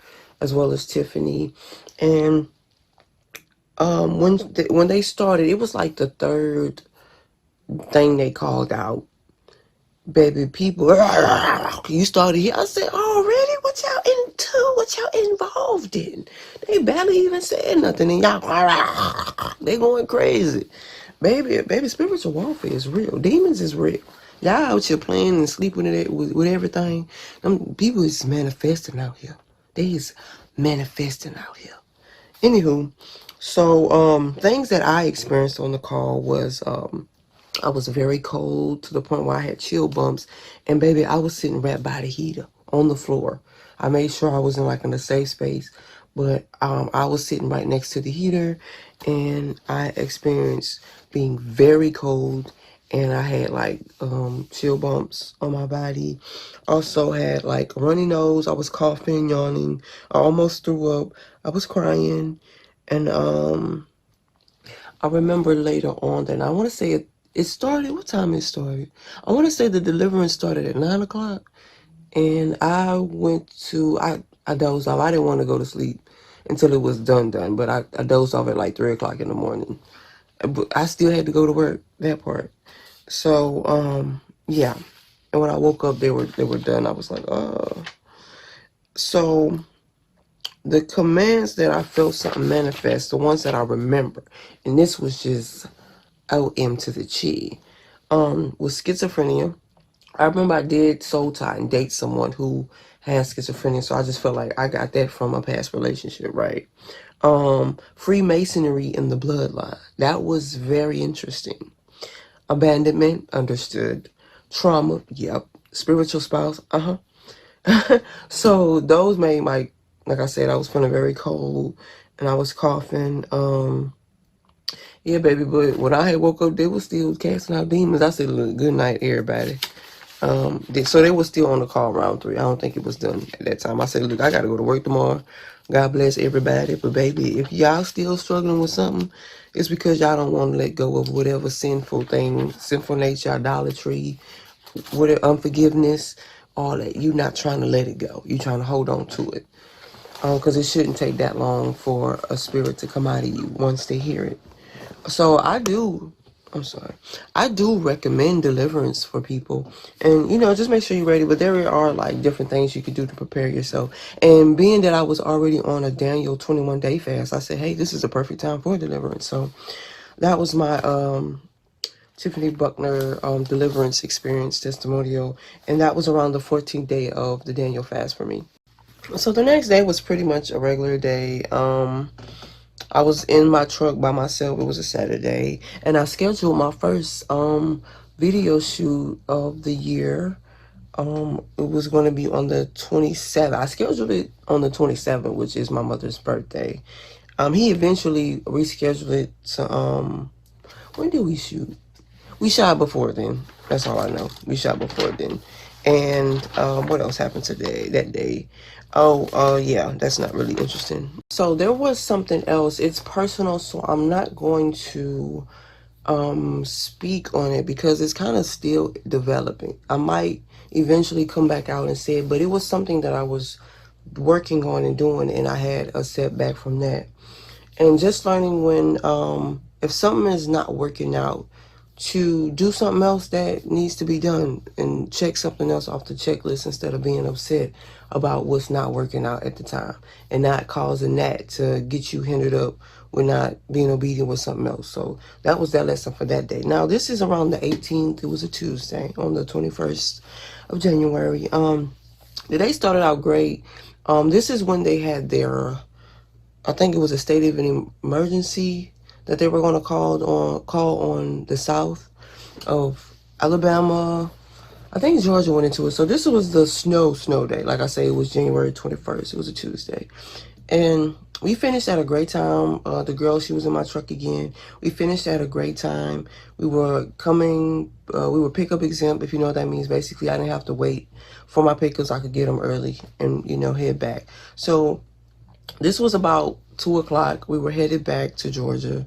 as well as Tiffany. And when they started, it was like the third thing they called out. Baby, people, you started here. I said, already? What y'all into? What y'all involved in? They barely even said nothing, and y'all, they going crazy. Baby, spiritual warfare is real. Demons is real. Y'all out here playing and sleeping with everything. Them people is manifesting out here. They is manifesting out here. Anywho, so things that I experienced on the call was I was very cold to the point where I had chill bumps, and baby, I was sitting right by the heater on the floor. I made sure I was in a safe space, but I was sitting right next to the heater, and I experienced being very cold, and I had like chill bumps on my body. Also had like a runny nose. I was coughing, yawning. I almost threw up. I was crying, and I remember later on that I want to say it started. What time it started? I want to say the deliverance started at 9 o'clock, and I dozed off. I didn't want to go to sleep until it was done, but I dozed off at like 3 o'clock in the morning. But I still had to go to work, that part. So, yeah. And when I woke up, they were done. I was like, So the commands that I felt something manifest, the ones that I remember, and this was just OM to the chi, was schizophrenia. I remember I did soul tie and date someone who has schizophrenia, so I just felt like I got that from a past relationship, right? Freemasonry in the bloodline. That was very interesting. Abandonment, understood. Trauma, yep. Spiritual spouse, So those made like I said, I was feeling very cold and I was coughing. Yeah, baby, but when I had woke up, they were still casting out demons. I said, look, good night, everybody. So they were still on the call round 3. I don't think it was done at that time. I said, look, I got to go to work tomorrow. God bless everybody. But baby, if y'all still struggling with something, it's because y'all don't want to let go of whatever sinful thing, sinful nature, idolatry, whatever, unforgiveness, all that. You're not trying to let it go. You're trying to hold on to it. Because it shouldn't take that long for a spirit to come out of you once they hear it. So I do recommend deliverance for people. And, just make sure you're ready. But there are like different things you could do to prepare yourself. And being that I was already on a Daniel 21-day fast, I said, hey, this is a perfect time for deliverance. So that was my Tiffany Buckner deliverance experience testimonial. And that was around the 14th day of the Daniel fast for me. So the next day was pretty much a regular day. I was in my truck by myself. It was a Saturday, and I scheduled my first video shoot of the year. It was going to be on the 27th. I scheduled it on the 27th, which is my mother's birthday. He eventually rescheduled it to when did we shoot? We shot before then. That's all I know. We shot before then. And what else happened that day? Yeah, that's not really interesting. So there was something else. It's personal, so I'm not going to speak on it because it's kind of still developing. I might eventually come back out and say it, but it was something that I was working on and doing, and I had a setback from that. And just learning when if something is not working out, to do something else that needs to be done and check something else off the checklist instead of being upset about what's not working out at the time and not causing that to get you hindered up with not being obedient with something else. So that was that lesson for that day. Now this is around the 18th. It was a Tuesday on the 21st of January. The day started out great. This is when they had their, I think it was a state of an emergency that they were going to call on the south of Alabama. I think Georgia went into it. So this was the snow day. Like I say, it was January 21st. It was a Tuesday. And we finished at a great time. The girl, she was in my truck again. We finished at a great time. We were pickup exempt, if you know what that means. Basically, I didn't have to wait for my pickups. I could get them early and, head back. So this was about 2 o'clock. We were headed back to Georgia.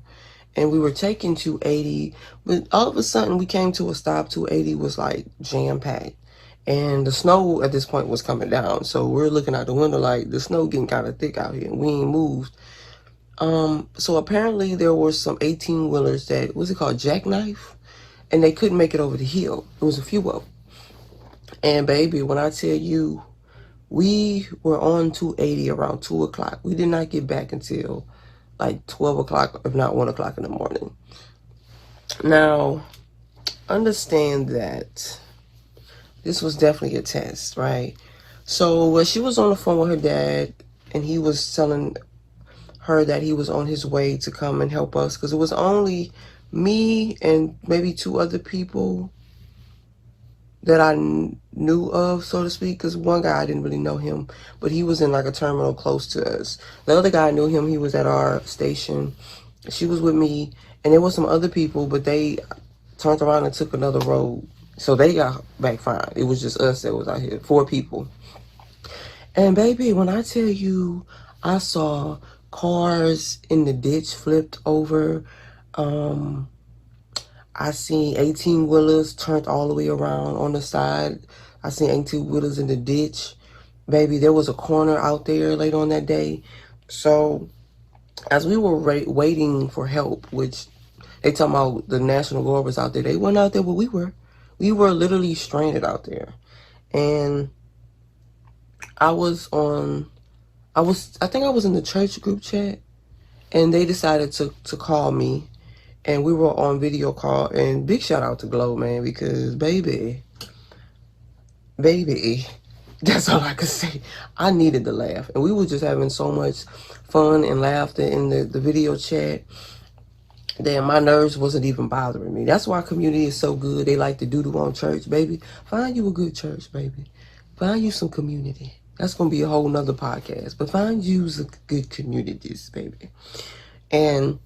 And we were taking 280, but all of a sudden we came to a stop. 280 was like jam-packed. And the snow at this point was coming down. So we're looking out the window like the snow getting kind of thick out here. And we ain't moved. So apparently there were some 18-wheelers that, what's it called, jackknife? And they couldn't make it over the hill. It was a few of them. And baby, when I tell you, we were on 280 around 2 o'clock. We did not get back until like 12 o'clock, if not 1 o'clock in the morning. Now, understand that this was definitely a test, right? So she was on the phone with her dad, and he was telling her that he was on his way to come and help us, because it was only me and maybe 2 other people that I knew of, so to speak, because one guy, I didn't really know him, but he was in like a terminal close to us. The other guy, I knew him. He was at our station. She was with me, and there were some other people, but they turned around and took another road. So they got back fine. It was just us that was out here, 4 people. And baby, when I tell you, I saw cars in the ditch flipped over. I seen 18-wheelers turned all the way around on the side. I seen 18-wheelers in the ditch. Baby, there was a corner out there late on that day. So as we were waiting for help, which they talking about the National Guard was out there, they weren't out there where we were. We were literally stranded out there. And I was on I think I was in the church group chat, and they decided to call me, and we were on video call. And big shout out to Glow, man, because baby, that's all I could say. I needed to laugh, and we were just having so much fun and laughter in the video chat that my nerves wasn't even bothering me. That's why community is so good. They like to doodle on church, baby. Find you a good church, baby. Find you some community. That's gonna be a whole nother podcast. But find you some good communities, baby. And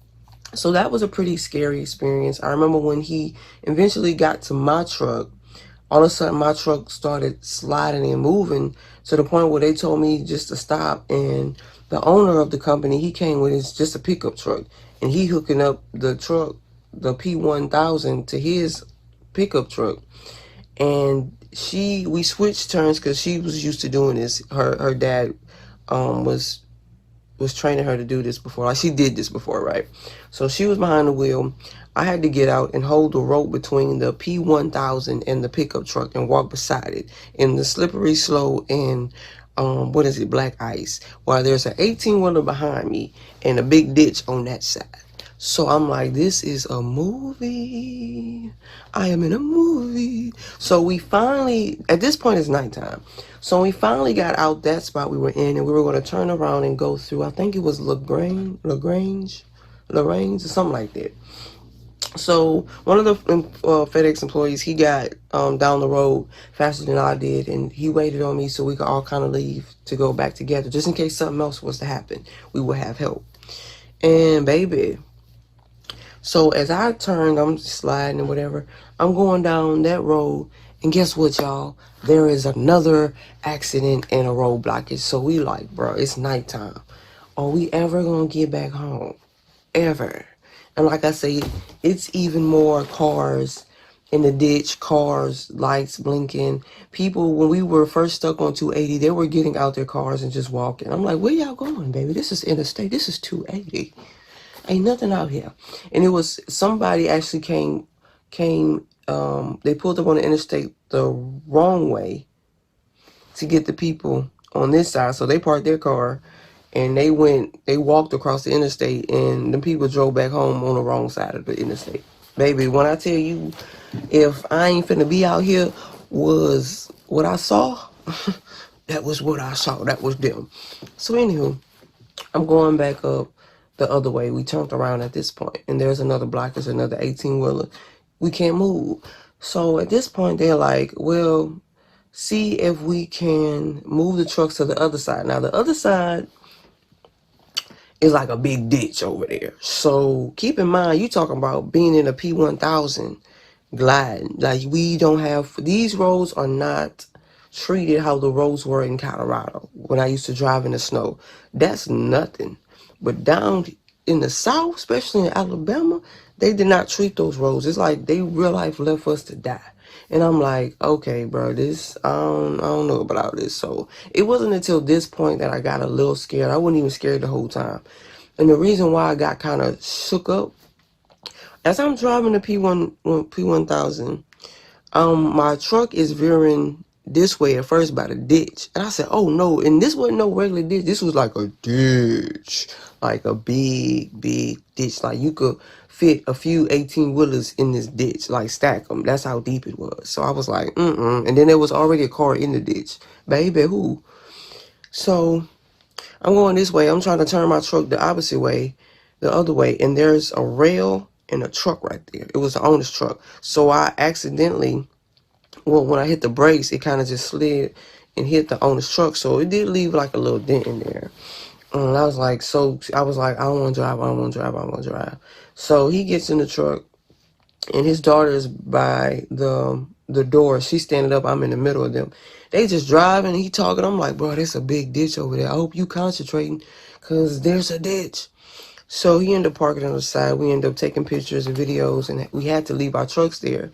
so that was a pretty scary experience. I remember when he eventually got to my truck, all of a sudden my truck started sliding and moving to the point where they told me just to stop. And the owner of the company, he came with his just a pickup truck, and he hooking up the truck, the P1000, to his pickup truck. And we switched turns because she was used to doing this. Her dad was training her to do this before. Like, she did this before, right? So she was behind the wheel. I had to get out and hold the rope between the P1000 and the pickup truck and walk beside it in the slippery slow and black ice, while there's an 18-wheeler behind me and a big ditch on that side. So I'm like, this is a movie. I am in a movie. So we finally, at this point it's nighttime. So we finally got out that spot we were in, and we were going to turn around and go through, I think it was LaGrange, or something like that. So one of the FedEx employees, he got down the road faster than I did, and he waited on me so we could all kind of leave to go back together, just in case something else was to happen. We would have help. And baby, so as I turned, I'm sliding and whatever, I'm going down that road, and guess what, y'all? There is another accident and a road blockage. So we like, bro, it's nighttime. Are we ever gonna get back home? Ever? And like I say, it's even more cars in the ditch, cars, lights blinking. People, when we were first stuck on 280, they were getting out their cars and just walking. I'm like, where y'all going, baby? This is interstate. This is 280. Ain't nothing out here. And it was somebody actually came, they pulled up on the interstate the wrong way to get the people on this side. So they parked their car and they walked across the interstate, and the people drove back home on the wrong side of the interstate. Baby, when I tell you, if I ain't finna be out here was what I saw, that was what I saw. That was them. So anywho, I'm going back up the other way. We turned around at this point, and there's another block. There's another 18-wheeler. We can't move. So at this point, they're like, well, see if we can move the trucks to the other side. Now, the other side is like a big ditch over there. So keep in mind, you talking about being in a P1000 gliding. Like, we don't have, these roads are not treated how the roads were in Colorado when I used to drive in the snow. That's nothing. But down in the South, especially in Alabama, they did not treat those roads. It's like they real life left us to die. And I'm like, okay, bro, this, I don't know about all this. So it wasn't until this point that I got a little scared. I wasn't even scared the whole time. And the reason why I got kind of shook up, as I'm driving the P1000, my truck is veering this way at first by the ditch. And I said, oh no. And this wasn't no regular ditch. This was like a ditch, like a big, big ditch. Like you could fit a few 18-wheelers in this ditch, like stack them. That's how deep it was. So I was like, And then there was already a car in the ditch. Baby, who? So I'm going this way. I'm trying to turn my truck the opposite way, the other way. And there's a rail and a truck right there. It was the owner's truck. So I accidentally, well, when I hit the brakes, it kind of just slid and hit the owner's truck. So it did leave like a little dent in there. And I was like, I don't want to drive. So he gets in the truck, and his daughter is by the door. She's standing up. I'm in the middle of them. They just driving, and he talking. I'm like, bro, there's a big ditch over there. I hope you concentrating, because there's a ditch. So he ended up parking on the side. We ended up taking pictures and videos, and we had to leave our trucks there.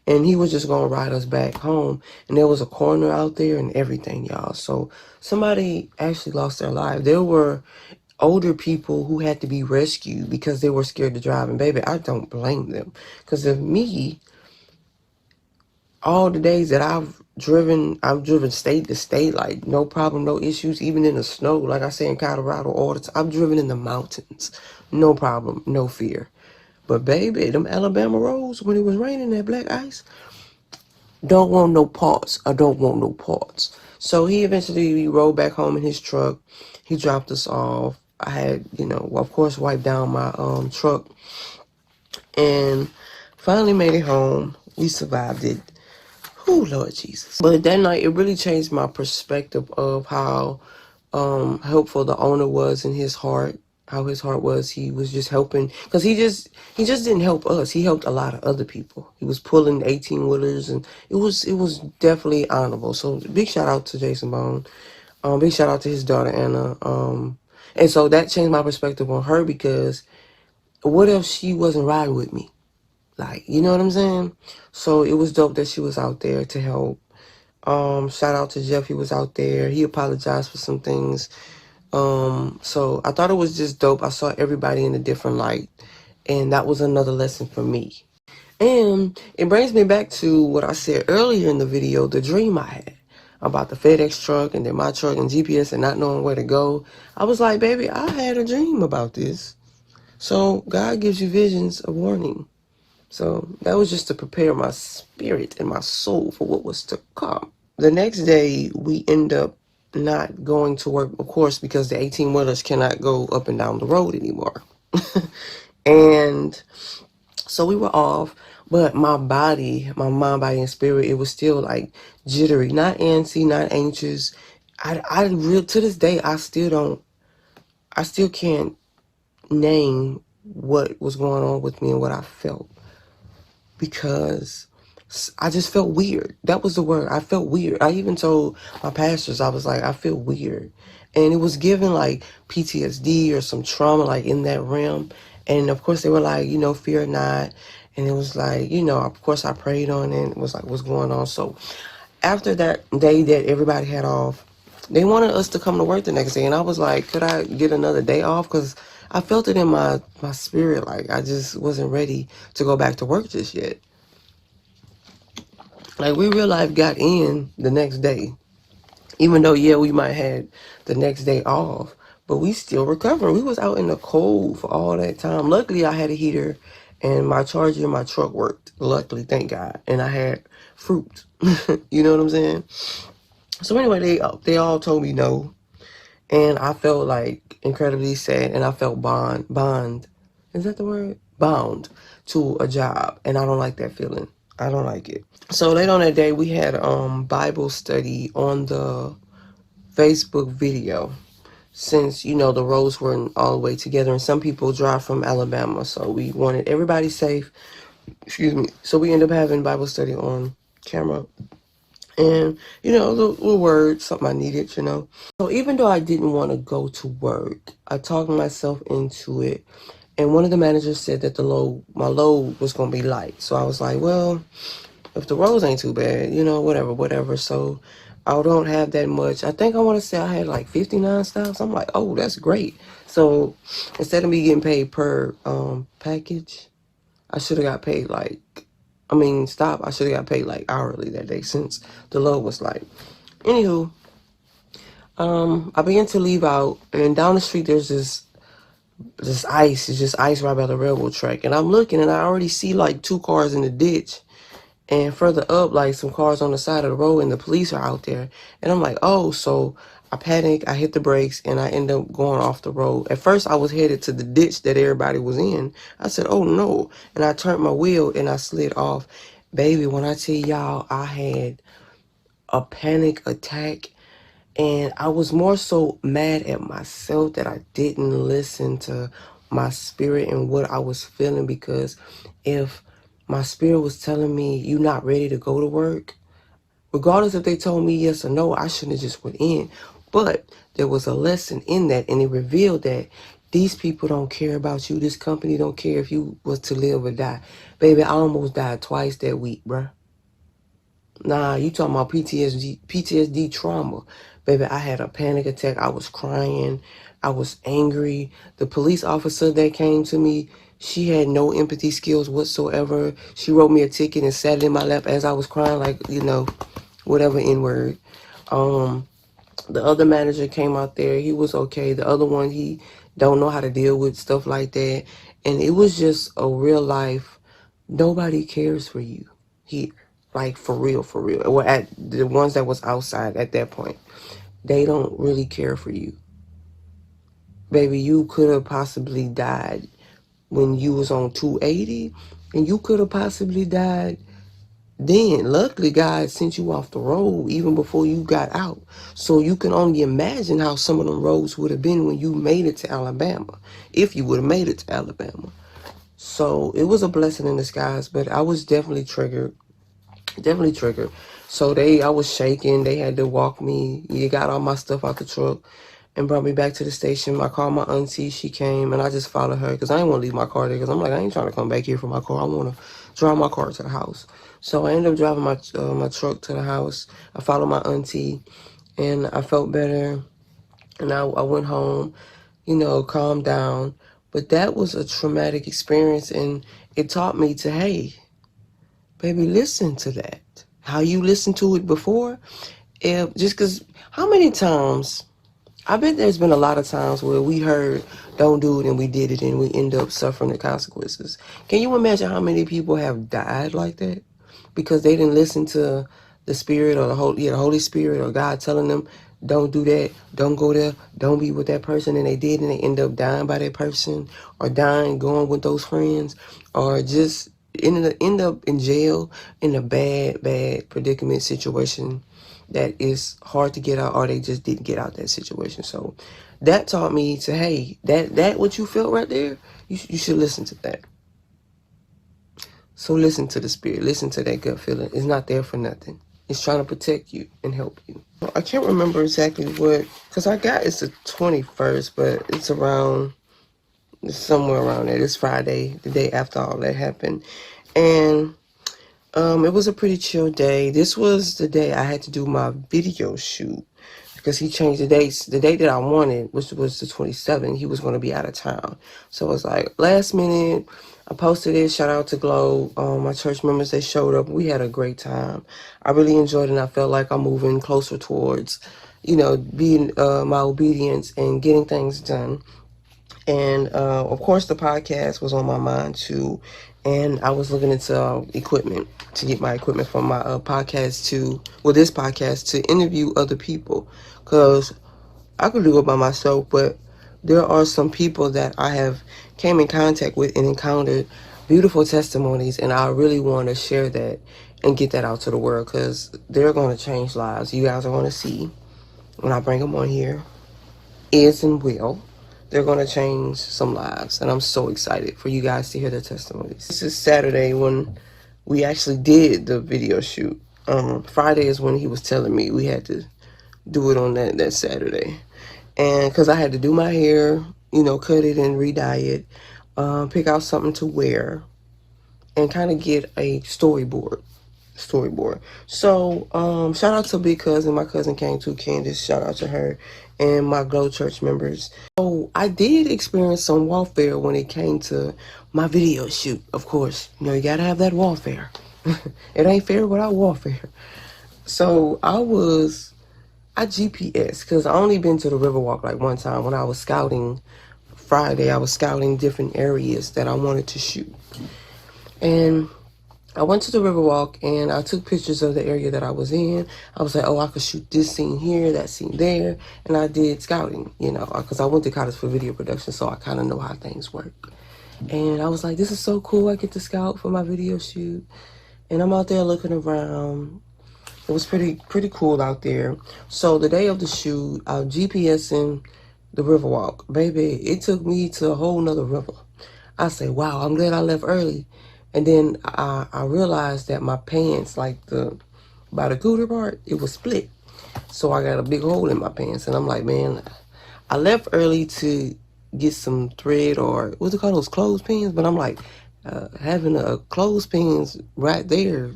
And he was just going to ride us back home. And there was a corner out there and everything, y'all. So somebody actually lost their life. There were older people who had to be rescued because they were scared to drive. And baby, I don't blame them. Because if me, all the days that I've driven state to state, like no problem, no issues, even in the snow. Like I say in Colorado all the time, I've driven in the mountains, no problem, no fear. But baby, them Alabama roads when it was raining, that black ice, don't want no parts. I don't want no parts. So he eventually rode back home in his truck. He dropped us off. I had, of course, wiped down my truck and finally made it home. We survived it. Oh, Lord Jesus. But that night, it really changed my perspective of how helpful the owner was in his heart, how his heart was. He was just helping, because he just didn't help us. He helped a lot of other people. He was pulling 18-wheelers, and it was definitely honorable. So big shout out to Jason Bone. Big shout out to his daughter, Anna. And so that changed my perspective on her, because what if she wasn't riding with me? Like, you know what I'm saying? So it was dope that she was out there to help. Shout out to Jeff. He was out there. He apologized for some things. So I thought it was just dope. I saw everybody in a different light, and that was another lesson for me. And it brings me back to what I said earlier in the video, the dream I had about the FedEx truck and then my truck and GPS and not knowing where to go. I was like, baby, I had a dream about this. So God gives you visions of warning. So that was just to prepare my spirit and my soul for what was to come. The next day, we end up not going to work, of course, because the 18-wheelers cannot go up and down the road anymore. And so we were off, but my body, my mind, body, and spirit, it was still like jittery, not antsy, not anxious. I real to this day, I still can't name what was going on with me and what I felt, because I just felt weird. That was the word. I felt weird. I even told my pastors, I was like, I feel weird. And it was given like PTSD or some trauma, like in that realm. And of course they were like, fear not. And it was like, of course I prayed on it. It was like, what's going on? So after that day that everybody had off, they wanted us to come to work the next day. And I was like, could I get another day off? Because I felt it in my spirit. Like I just wasn't ready to go back to work just yet. Like, we real life got in the next day. Even though, yeah, we might had the next day off, but we still recovering. We was out in the cold for all that time. Luckily, I had a heater, and my charger in my truck worked. Luckily, thank God. And I had fruit. You know what I'm saying? So anyway, they all told me no. And I felt like incredibly sad, and I felt bond. Is that the word? Bound to a job. And I don't like that feeling. I don't like it. So later on that day, we had Bible study on the Facebook video, since, the roads weren't all the way together, and some people drive from Alabama. So we wanted everybody safe. Excuse me. So we ended up having Bible study on camera. And, a little word, something I needed, So even though I didn't want to go to work, I talked myself into it. And one of the managers said that my load was going to be light. So I was like, well, if the roads ain't too bad, whatever. So I don't have that much. I think I want to say I had like 59 stops. I'm like, oh, that's great. So instead of me getting paid per package, I should have got paid I should have got paid like hourly that day, since the load was light. Anywho, I began to leave out, and down the street there's this ice. It's just ice right by the railroad track. And I'm looking, and I already see like 2 cars in the ditch. And further up, like some cars on the side of the road, and the police are out there. And I'm like, oh, so I panic, I hit the brakes, and I end up going off the road. At first, I was headed to the ditch that everybody was in. I said, oh, no. And I turned my wheel, and I slid off. Baby, when I tell y'all, I had a panic attack. And I was more so mad at myself that I didn't listen to my spirit and what I was feeling, because if my spirit was telling me you're not ready to go to work, regardless if they told me yes or no, I shouldn't have just went in. But there was a lesson in that, and it revealed that these people don't care about you. This company don't care if you was to live or die. Baby, I almost died twice that week, bruh. Nah, you talking about PTSD trauma. Baby, I had a panic attack. I was crying. I was angry. The police officer that came to me, She had no empathy skills whatsoever. She wrote me a ticket and sat it in my lap as I was crying, like, whatever N-word. The other manager came out there. He was okay. The other one, he don't know how to deal with stuff like that. And it was just a real life, nobody cares for you here. Like, for real, for real. Or at the ones that was outside at that point. They don't really care for you. Baby, you could have possibly died when you was on 280, and you could have possibly died then. Luckily, God sent you off the road even before you got out. So you can only imagine how some of them roads would have been when you made it to Alabama, if you would have made it to Alabama. So it was a blessing in disguise, but I was definitely triggered. Definitely triggered. So I was shaking. They had to walk me. You got all my stuff out the truck and brought me back to the station. I called my auntie. She came, and I just followed her because I didn't want to leave my car there because I'm like, I ain't trying to come back here for my car. I want to drive my car to the house. So I ended up driving my truck to the house. I followed my auntie, and I felt better. And I went home, calmed down. But that was a traumatic experience, and it taught me to, hey, baby, listen to that. How you listened to it before. Just because, how many times, I bet there's been a lot of times where we heard, don't do it, and we did it, and we end up suffering the consequences. Can you imagine how many people have died like that? Because they didn't listen to the Spirit or the Holy Spirit or God telling them, don't do that, don't go there, don't be with that person, and they did, and they end up dying by that person, or dying going with those friends, or just end up in jail in a bad predicament situation that is hard to get out, or they just didn't get out that situation. So that taught me to, hey, that what you felt right there, you should listen to that. So listen to the Spirit, listen to that gut feeling. It's not there for nothing. It's trying to protect you and help you. I can't remember exactly what, because it's the 21st, but it's somewhere around there. It's Friday, the day after all that happened. And it was a pretty chill day. This was the day I had to do my video shoot because he changed the dates. The date that I wanted, which was the 27th, he was going to be out of town. So it was like last minute. I posted it. Shout out to Glow. My church members, they showed up. We had a great time. I really enjoyed it, and I felt like I'm moving closer towards, being my obedience and getting things done. And of course, the podcast was on my mind too. And I was looking into equipment to get my equipment for my podcast this podcast to interview other people. Because I could do it by myself, but there are some people that I have came in contact with and encountered beautiful testimonies. And I really want to share that and get that out to the world because they're going to change lives. You guys are going to see when I bring them on here, is and will. They're going to change some lives, and I'm so excited for you guys to hear their testimonies. This is Saturday when we actually did the video shoot. Friday is when he was telling me we had to do it on that Saturday. And because I had to do my hair, cut it and re-dye it, pick out something to wear, and kind of get a storyboard. So shout out to Big Cousin. My cousin came too, Candace. Shout out to her and my Glow Church members. So I did experience some warfare when it came to my video shoot. Of course, you gotta have that warfare. It ain't fair without warfare. So I GPS because I only been to the Riverwalk like one time when I was scouting. Friday I was scouting different areas that I wanted to shoot, and I went to the Riverwalk and I took pictures of the area that I was in. I was like, oh, I could shoot this scene here, that scene there. And I did scouting, because I went to college for video production, so I kind of know how things work. And I was like, this is so cool. I get to scout for my video shoot. And I'm out there looking around. It was pretty cool out there. So the day of the shoot, I was GPSing the Riverwalk. Baby, it took me to a whole nother river. I say, wow, I'm glad I left early. And then I realized that my pants, like by the cooter part, it was split. So I got a big hole in my pants. And I'm like, man, I left early to get some thread or what's it called, those clothespins? But I'm like, having a clothespins right there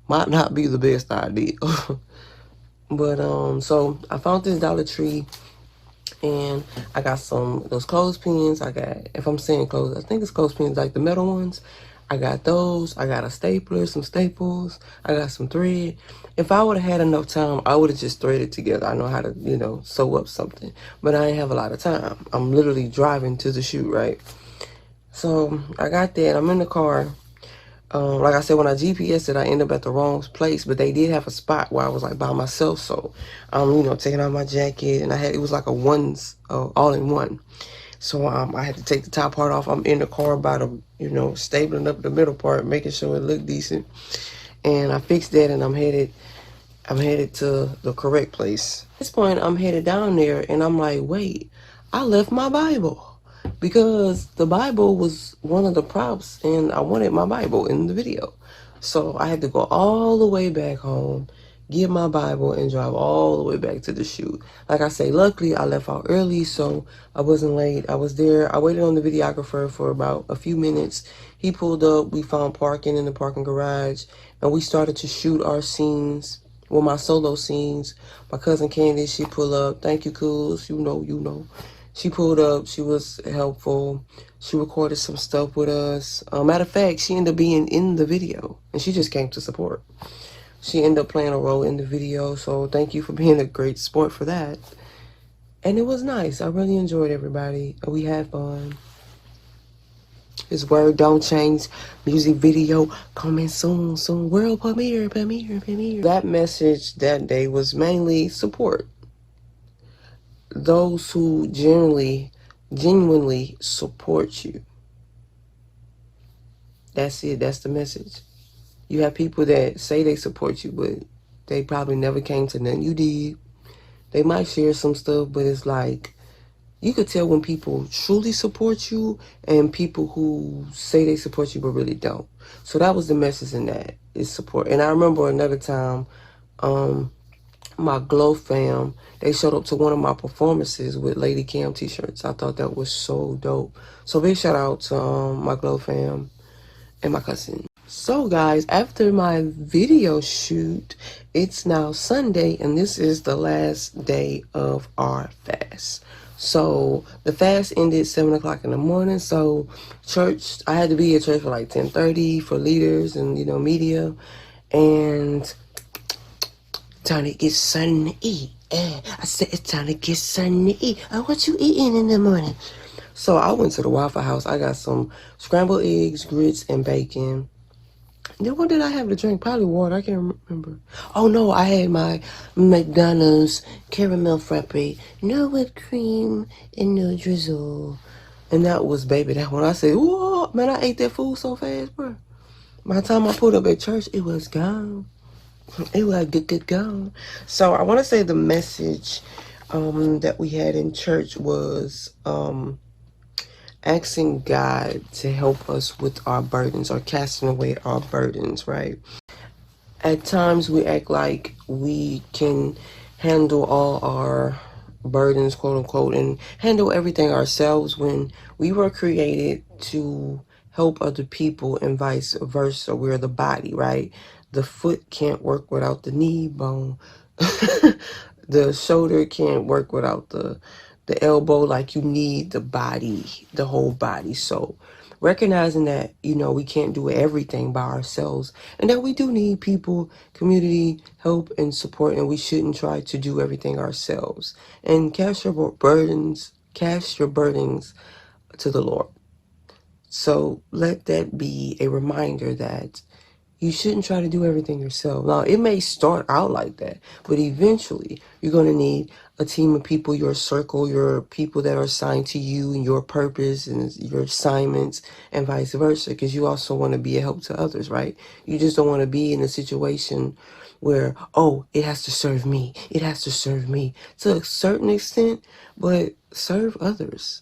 might not be the best idea. But so I found this Dollar Tree And I got those clothespins. I got, if I'm saying clothes, I think it's clothespins, like the metal ones. I got those. I got a stapler, some staples. I got some thread. If I would have had enough time, I would have just threaded together. I know how to, sew up something. But I ain't have a lot of time. I'm literally driving to the shoot, right? So I got that. I'm in the car. Like I said, when I GPSed it, I ended up at the wrong place, but they did have a spot where I was like by myself. So I'm, taking out my jacket, and it was like a all-in-one. So I had to take the top part off. I'm in the car by the, stapling up the middle part, making sure it looked decent. And I fixed that, and I'm headed to the correct place. At this point, I'm headed down there, and I'm like, wait, I left my Bible. Because the Bible was one of the props, and I wanted my Bible in the video. So I had to go all the way back home, get my Bible, and drive all the way back to the shoot. Like I say, luckily I left out early, so I wasn't late. I was there. I waited on the videographer for about a few minutes. He pulled up. We found parking in the parking garage, and we started to shoot our scenes. Well, my solo scenes. My cousin Candace, she pulled up. Thank you, Cools. You know. She pulled up. She was helpful. She recorded some stuff with us. Matter of fact, she ended up being in the video, and she just came to support. She ended up playing a role in the video, so thank you for being a great sport for that. And it was nice. I really enjoyed everybody. We had fun. This Word Don't Change music video coming soon. World premiere. That message that day was mainly support. Those who genuinely support you. That's it. That's the message. You have people that say they support you, but they probably never came to nothing you did. They might share some stuff, but it's like, you could tell when people truly support you and people who say they support you but really don't. So that was the message in that, is support. And I remember another time, my Glow fam, they showed up to one of my performances with Lady Cam t-shirts. I thought that was so dope. So big shout out to my Glow fam and my cousin. So guys, after my video shoot, it's now Sunday, and this is the last day of our fast. So the fast ended 7 o'clock in the morning. So church, I had to be at church for like 10:30 for leaders and media, and time to get something to eat. I said it's time to get something to eat. What you eating in the morning? So I went to the Waffle House. I got some scrambled eggs, grits, and bacon. Then what did I have to drink? Probably water. I can't remember. Oh no, I had my McDonald's caramel frappe, no whipped cream and no drizzle. And that was, baby, that one. I said, whoa, man, I ate that food so fast, bro. By the time I pulled up at church, it was gone. It was good gone. So I want to say the message that we had in church was asking God to help us with our burdens, or casting away our burdens, right? At times we act like we can handle all our burdens, quote unquote, and handle everything ourselves, when we were created to help other people and vice versa. We're the body, right? The foot can't work without the knee bone. The shoulder can't work without the elbow. Like, you need the body, the whole body. So recognizing that, we can't do everything by ourselves, and that we do need people, community, help, and support, and we shouldn't try to do everything ourselves. And cast your burdens to the Lord. So let that be a reminder that you shouldn't try to do everything yourself. Now, it may start out like that, but eventually you're going to need a team of people, your circle, your people that are assigned to you and your purpose and your assignments, and vice versa, because you also want to be a help to others, right? You just don't want to be in a situation where, oh, it has to serve me. It has to serve me to a certain extent, but serve others.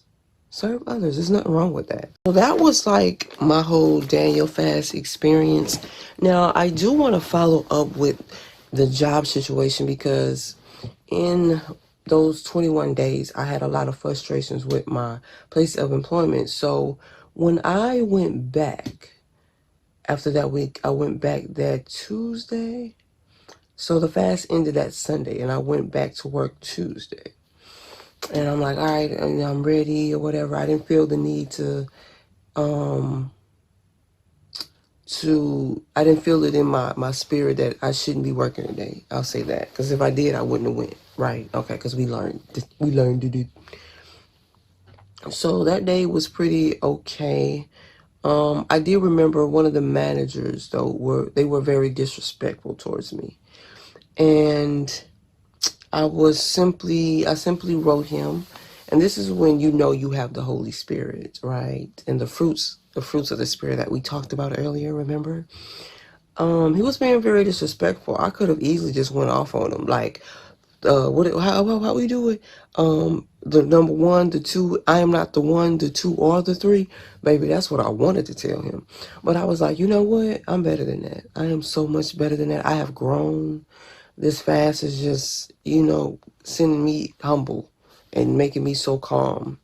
Serve others. There's nothing wrong with that. So that was like my whole Daniel fast experience. Now, I do want to follow up with the job situation, because in those 21 days, I had a lot of frustrations with my place of employment. So when I went back after that week, I went back that Tuesday. So the fast ended that Sunday, and I went back to work Tuesday. And I'm like, all right, I'm ready or whatever. I didn't feel the need I didn't feel it in my spirit that I shouldn't be working today. I'll say that. Because if I did, I wouldn't have went. Right. Okay. Because we learned to do. So that day was pretty okay. I did remember one of the managers though they were very disrespectful towards me. And I simply wrote him, and this is when you know you have the Holy Spirit, right? And the fruits of the Spirit that we talked about earlier, remember? He was being very disrespectful. I could have easily just went off on him, like, how we do it? The number one, the two, I am not the one, the two, or the three. Baby, that's what I wanted to tell him. But I was like, you know what? I'm better than that. I am so much better than that. I have grown. This fast is just, sending me humble and making me so calm.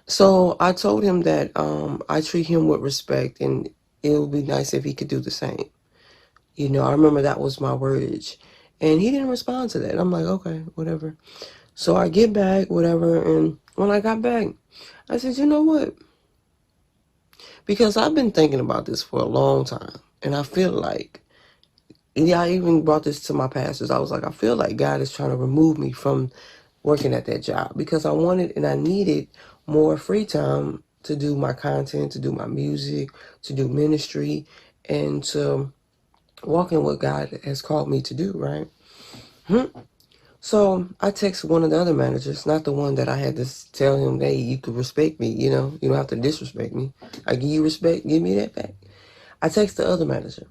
So I told him that I treat him with respect, and it would be nice if he could do the same. I remember that was my wordage. And he didn't respond to that. I'm like, okay, whatever. So I get back, whatever, and when I got back, I said, you know what? Because I've been thinking about this for a long time, and I feel like, I even brought this to my pastors. I was like, I feel like God is trying to remove me from working at that job because I wanted and I needed more free time to do my content, to do my music, to do ministry, and to walk in what God has called me to do, right? So I text one of the other managers, not the one that I had to tell him, hey, you could respect me, you don't have to disrespect me. I give you respect, give me that back. I text the other manager.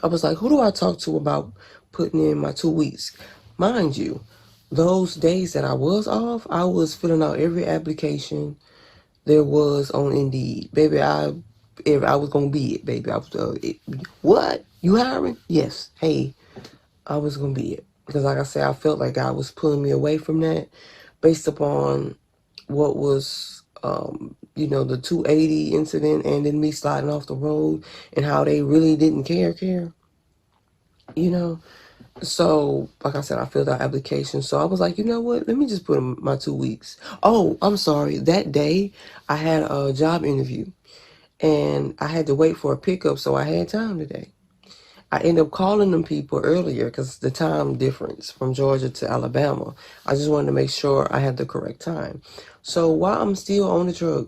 I was like, who do I talk to about putting in my 2 weeks? Mind you, those days that I was off, I was filling out every application there was on Indeed. Baby, I was going to be it, baby. I was, what? You hiring? Yes. Hey, I was going to be it. Because like I said, I felt like God was pulling me away from that based upon what was, the 280 incident and then me sliding off the road and how they really didn't care. So, like I said, I filled out application. So I was like, you know what? Let me just put in my 2 weeks. Oh, I'm sorry. That day, I had a job interview. And I had to wait for a pickup, so I had time today. I ended up calling them people earlier because the time difference from Georgia to Alabama. I just wanted to make sure I had the correct time. So while I'm still on the truck,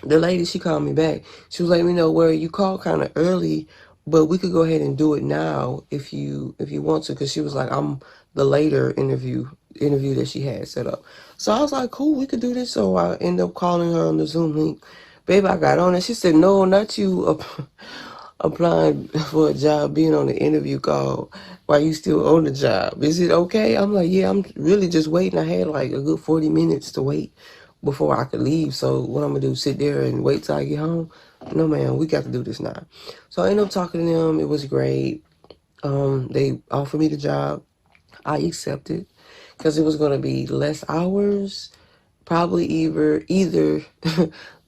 the lady, she called me back. She was letting me know where you called kind of early, but we could go ahead and do it now if you want to, because she was like, I'm the later interview that she had set up. So I was like, cool, we could do this. So I ended up calling her on the Zoom link. Babe, I got on and she said, no, not you applying for a job, being on the interview call while you still on the job. Is it okay? I'm like, yeah, I'm really just waiting. I had like a good 40 minutes to wait before I could leave. So what I'm going to do, sit there and wait till I get home? No, man, we got to do this now. So I ended up talking to them. It was great. They offered me the job. I accepted because it was going to be less hours, probably either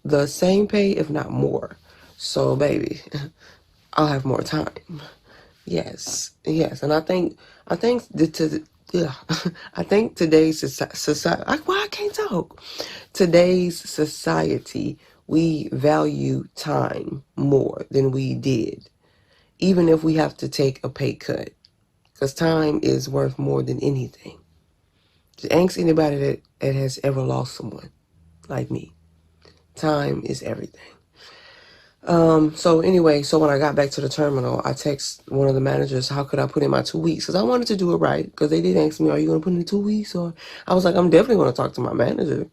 the same pay, if not more. So, baby, I'll have more time. Yes. And I think I think today's society. Why I can't talk? Today's society, we value time more than we did, even if we have to take a pay cut, because time is worth more than anything. Just ask anybody that has ever lost someone like me. Time is everything. So anyway, so when I got back to the terminal, I text one of the managers, how could I put in my 2 weeks? Because I wanted to do it right. Because they did ask me, are you going to put in 2 weeks? Or I was like, I'm definitely going to talk to my manager.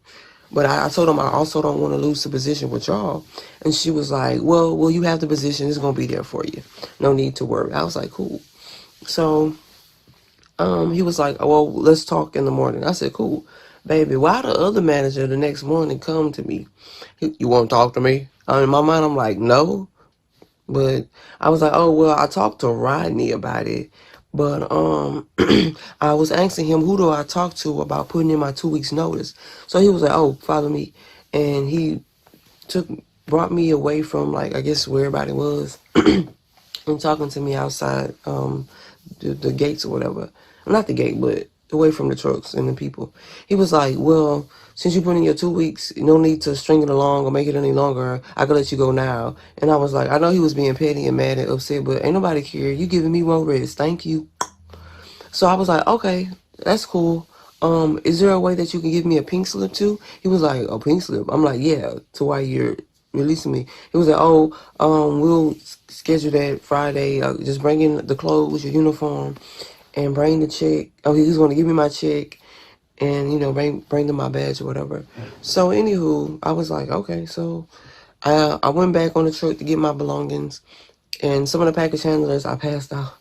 But I told them I also don't want to lose the position with y'all. And she was like, well, you have the position. It's going to be there for you. No need to worry. I was like, cool. So he was like, well, let's talk in the morning. I said, cool. Baby, why the other manager the next morning come to me? You want to talk to me? In my mind, I'm like, no. But I was like, oh, well, I talked to Rodney about it. But I was asking him, who do I talk to about putting in my 2 weeks notice? So he was like, oh, follow me. And he brought me away from, like, I guess where everybody was and talking to me outside the gates or whatever. Not the gate, but away from the trucks and the people. He was like, well, since you put in your 2 weeks, no need to string it along or make it any longer. I could let you go now. And I was like, I know he was being petty and mad and upset, but ain't nobody care. You giving me more rest. Thank you. So I was like, okay, that's cool. Is there a way that you can give me a pink slip too? He was like, a pink slip? I'm like, yeah, to why you're releasing me. He was like, oh, we'll schedule that Friday. Just bring in the clothes, your uniform, and bring the check. Oh, he was going to give me my check and, bring them my badge or whatever. So, anywho, I was like, okay. So, I went back on the truck to get my belongings. And some of the package handlers, I passed out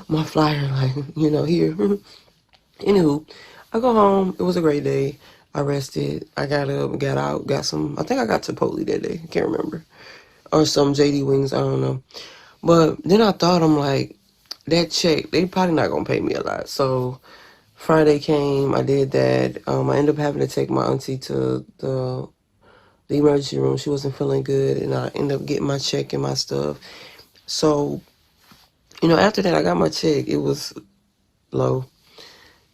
my flyer, like, here. Anywho, I go home. It was a great day. I rested. I got up, got out, got some. I think I got Chipotle that day. I can't remember. Or some JD wings. I don't know. But then I thought, I'm like, that check, they probably not going to pay me a lot. So Friday came. I did that. I ended up having to take my auntie to the emergency room. She wasn't feeling good. And I ended up getting my check and my stuff. So, after that, I got my check. It was low.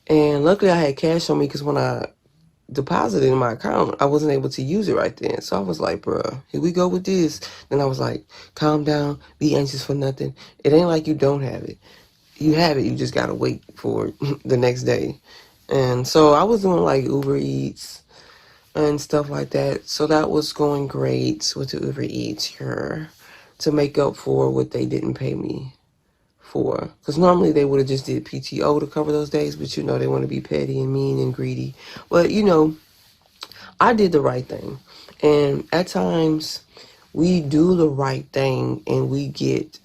And luckily I had cash on me because when I deposited in my account, I wasn't able to use it right then. So I was like, bruh, here we go with this. Then I was like, calm down, be anxious for nothing. It ain't like you don't have it. You have it, you just gotta wait for it the next day. And so I was doing like Uber Eats and stuff like that. So that was going great with the Uber Eats here to make up for what they didn't pay me for. Because normally they would have just did PTO to cover those days, but they want to be petty and mean and greedy. But I did the right thing. And at times we do the right thing and we get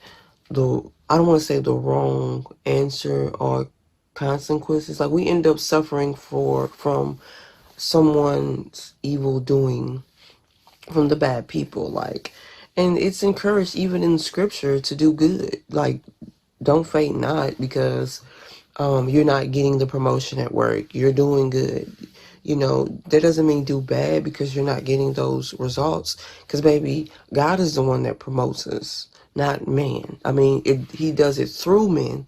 I don't want to say the wrong answer or consequences. Like we end up suffering from someone's evil doing, from the bad people. And it's encouraged even in scripture to do good. Like, don't faint not because you're not getting the promotion at work. You're doing good. That doesn't mean do bad because you're not getting those results. Because, baby, God is the one that promotes us, not man. I mean, he does it through men,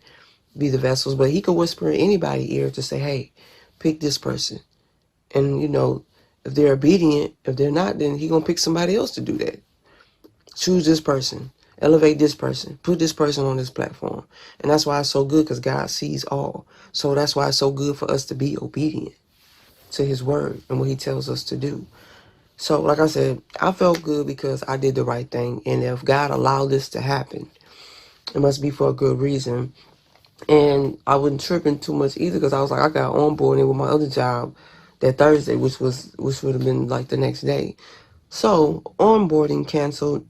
be the vessels, but he could whisper in anybody's ear to say, hey, pick this person. And, if they're obedient, if they're not, then he going to pick somebody else to do that. Choose this person. Elevate this person. Put this person on this platform. And that's why it's so good, because God sees all. So that's why it's so good for us to be obedient to his word and what he tells us to do. So like I said, I felt good because I did the right thing. And if God allowed this to happen, it must be for a good reason. And I wasn't tripping too much either because I was like, I got onboarding with my other job that Thursday, which would have been like the next day. So onboarding canceled.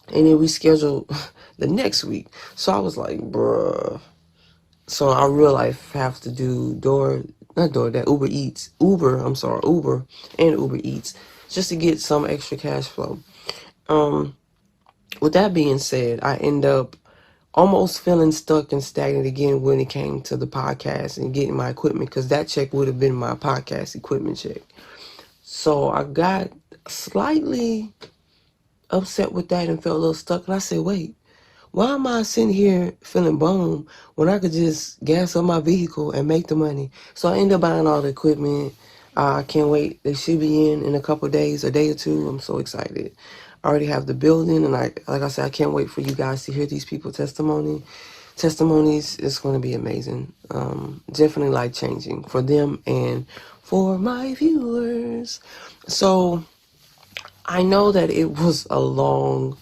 And then we scheduled the next week. So I was like, bruh. So I real life have to do Uber Eats. Uber and Uber Eats. Just to get some extra cash flow. With that being said, I end up almost feeling stuck and stagnant again when it came to the podcast and getting my equipment. Because that check would have been my podcast equipment check. So I got slightly upset with that and felt a little stuck. And I said, wait, why am I sitting here feeling bummed when I could just gas up my vehicle and make the money? So I ended up buying all the equipment. I can't wait. They should be in a couple of days, a day or two. I'm so excited. I already have the building, and like I said, I can't wait for you guys to hear these people's testimonies. It's going to be amazing. Definitely life-changing for them and for my viewers. So I know that it was a long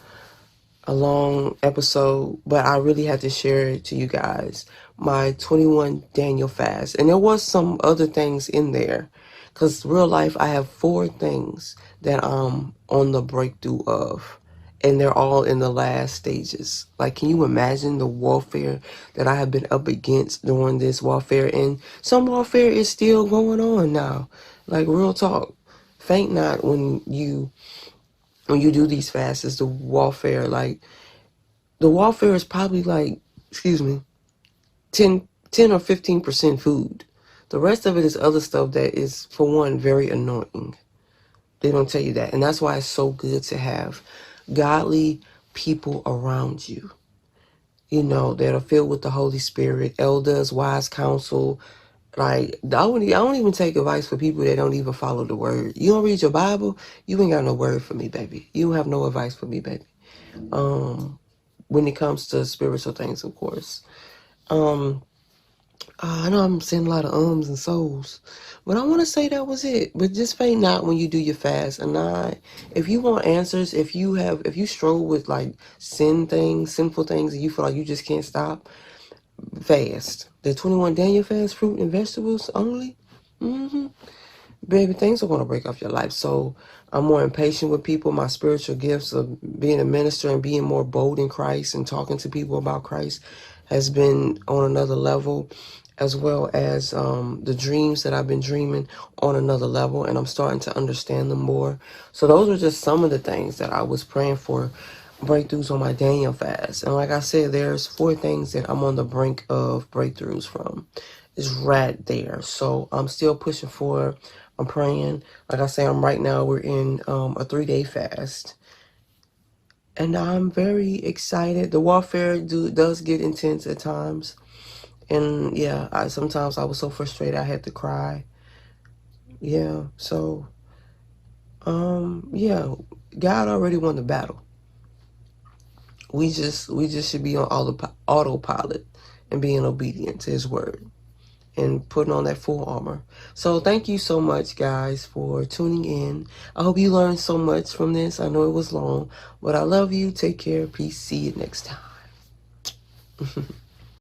episode, but I really had to share it to you guys. My 21 Daniel fast. And there was some other things in there. Because real life, I have 4 things that I'm on the breakthrough of. And they're all in the last stages. Like, can you imagine the warfare that I have been up against during this warfare? And some warfare is still going on now. Like, real talk. Faint not when you do these fasts. Is the warfare. Like, the warfare is probably like, 10 or 15% food. The rest of it is other stuff that is, for one, very annoying. They don't tell you that. And that's why it's so good to have godly people around you, that are filled with the Holy Spirit, elders, wise counsel, Like, I don't even take advice for people that don't even follow the word. You don't read your Bible, you ain't got no word for me, baby. You don't have no advice for me, baby. When it comes to spiritual things, of course. I know I'm saying a lot of ums and souls, but I want to say that was it. But just faint not when you do your fast. And if you want answers, if you struggle with like sinful things, and you feel like you just can't stop, fast. The 21 Daniel fast, fruit and vegetables only. Baby, things are going to break off your life. So I'm more impatient with people. My spiritual gifts of being a minister and being more bold in Christ and talking to people about Christ has been on another level, as well as the dreams that I've been dreaming on another level, and I'm starting to understand them more. So those are just some of the things that I was praying for breakthroughs on my Daniel fast. And like I said, there's 4 things that I'm on the brink of breakthroughs from. It's right there. So I'm still pushing for. I'm praying. Like I say, right now we're in a 3-day fast. And I'm very excited. The warfare does get intense at times. And yeah, sometimes I was so frustrated I had to cry. Yeah, so yeah, God already won the battle. We just should be on autopilot and being obedient to his word and putting on that full armor. So thank you so much, guys, for tuning in. I hope you learned so much from this. I know it was long, but I love you. Take care. Peace. See you next time.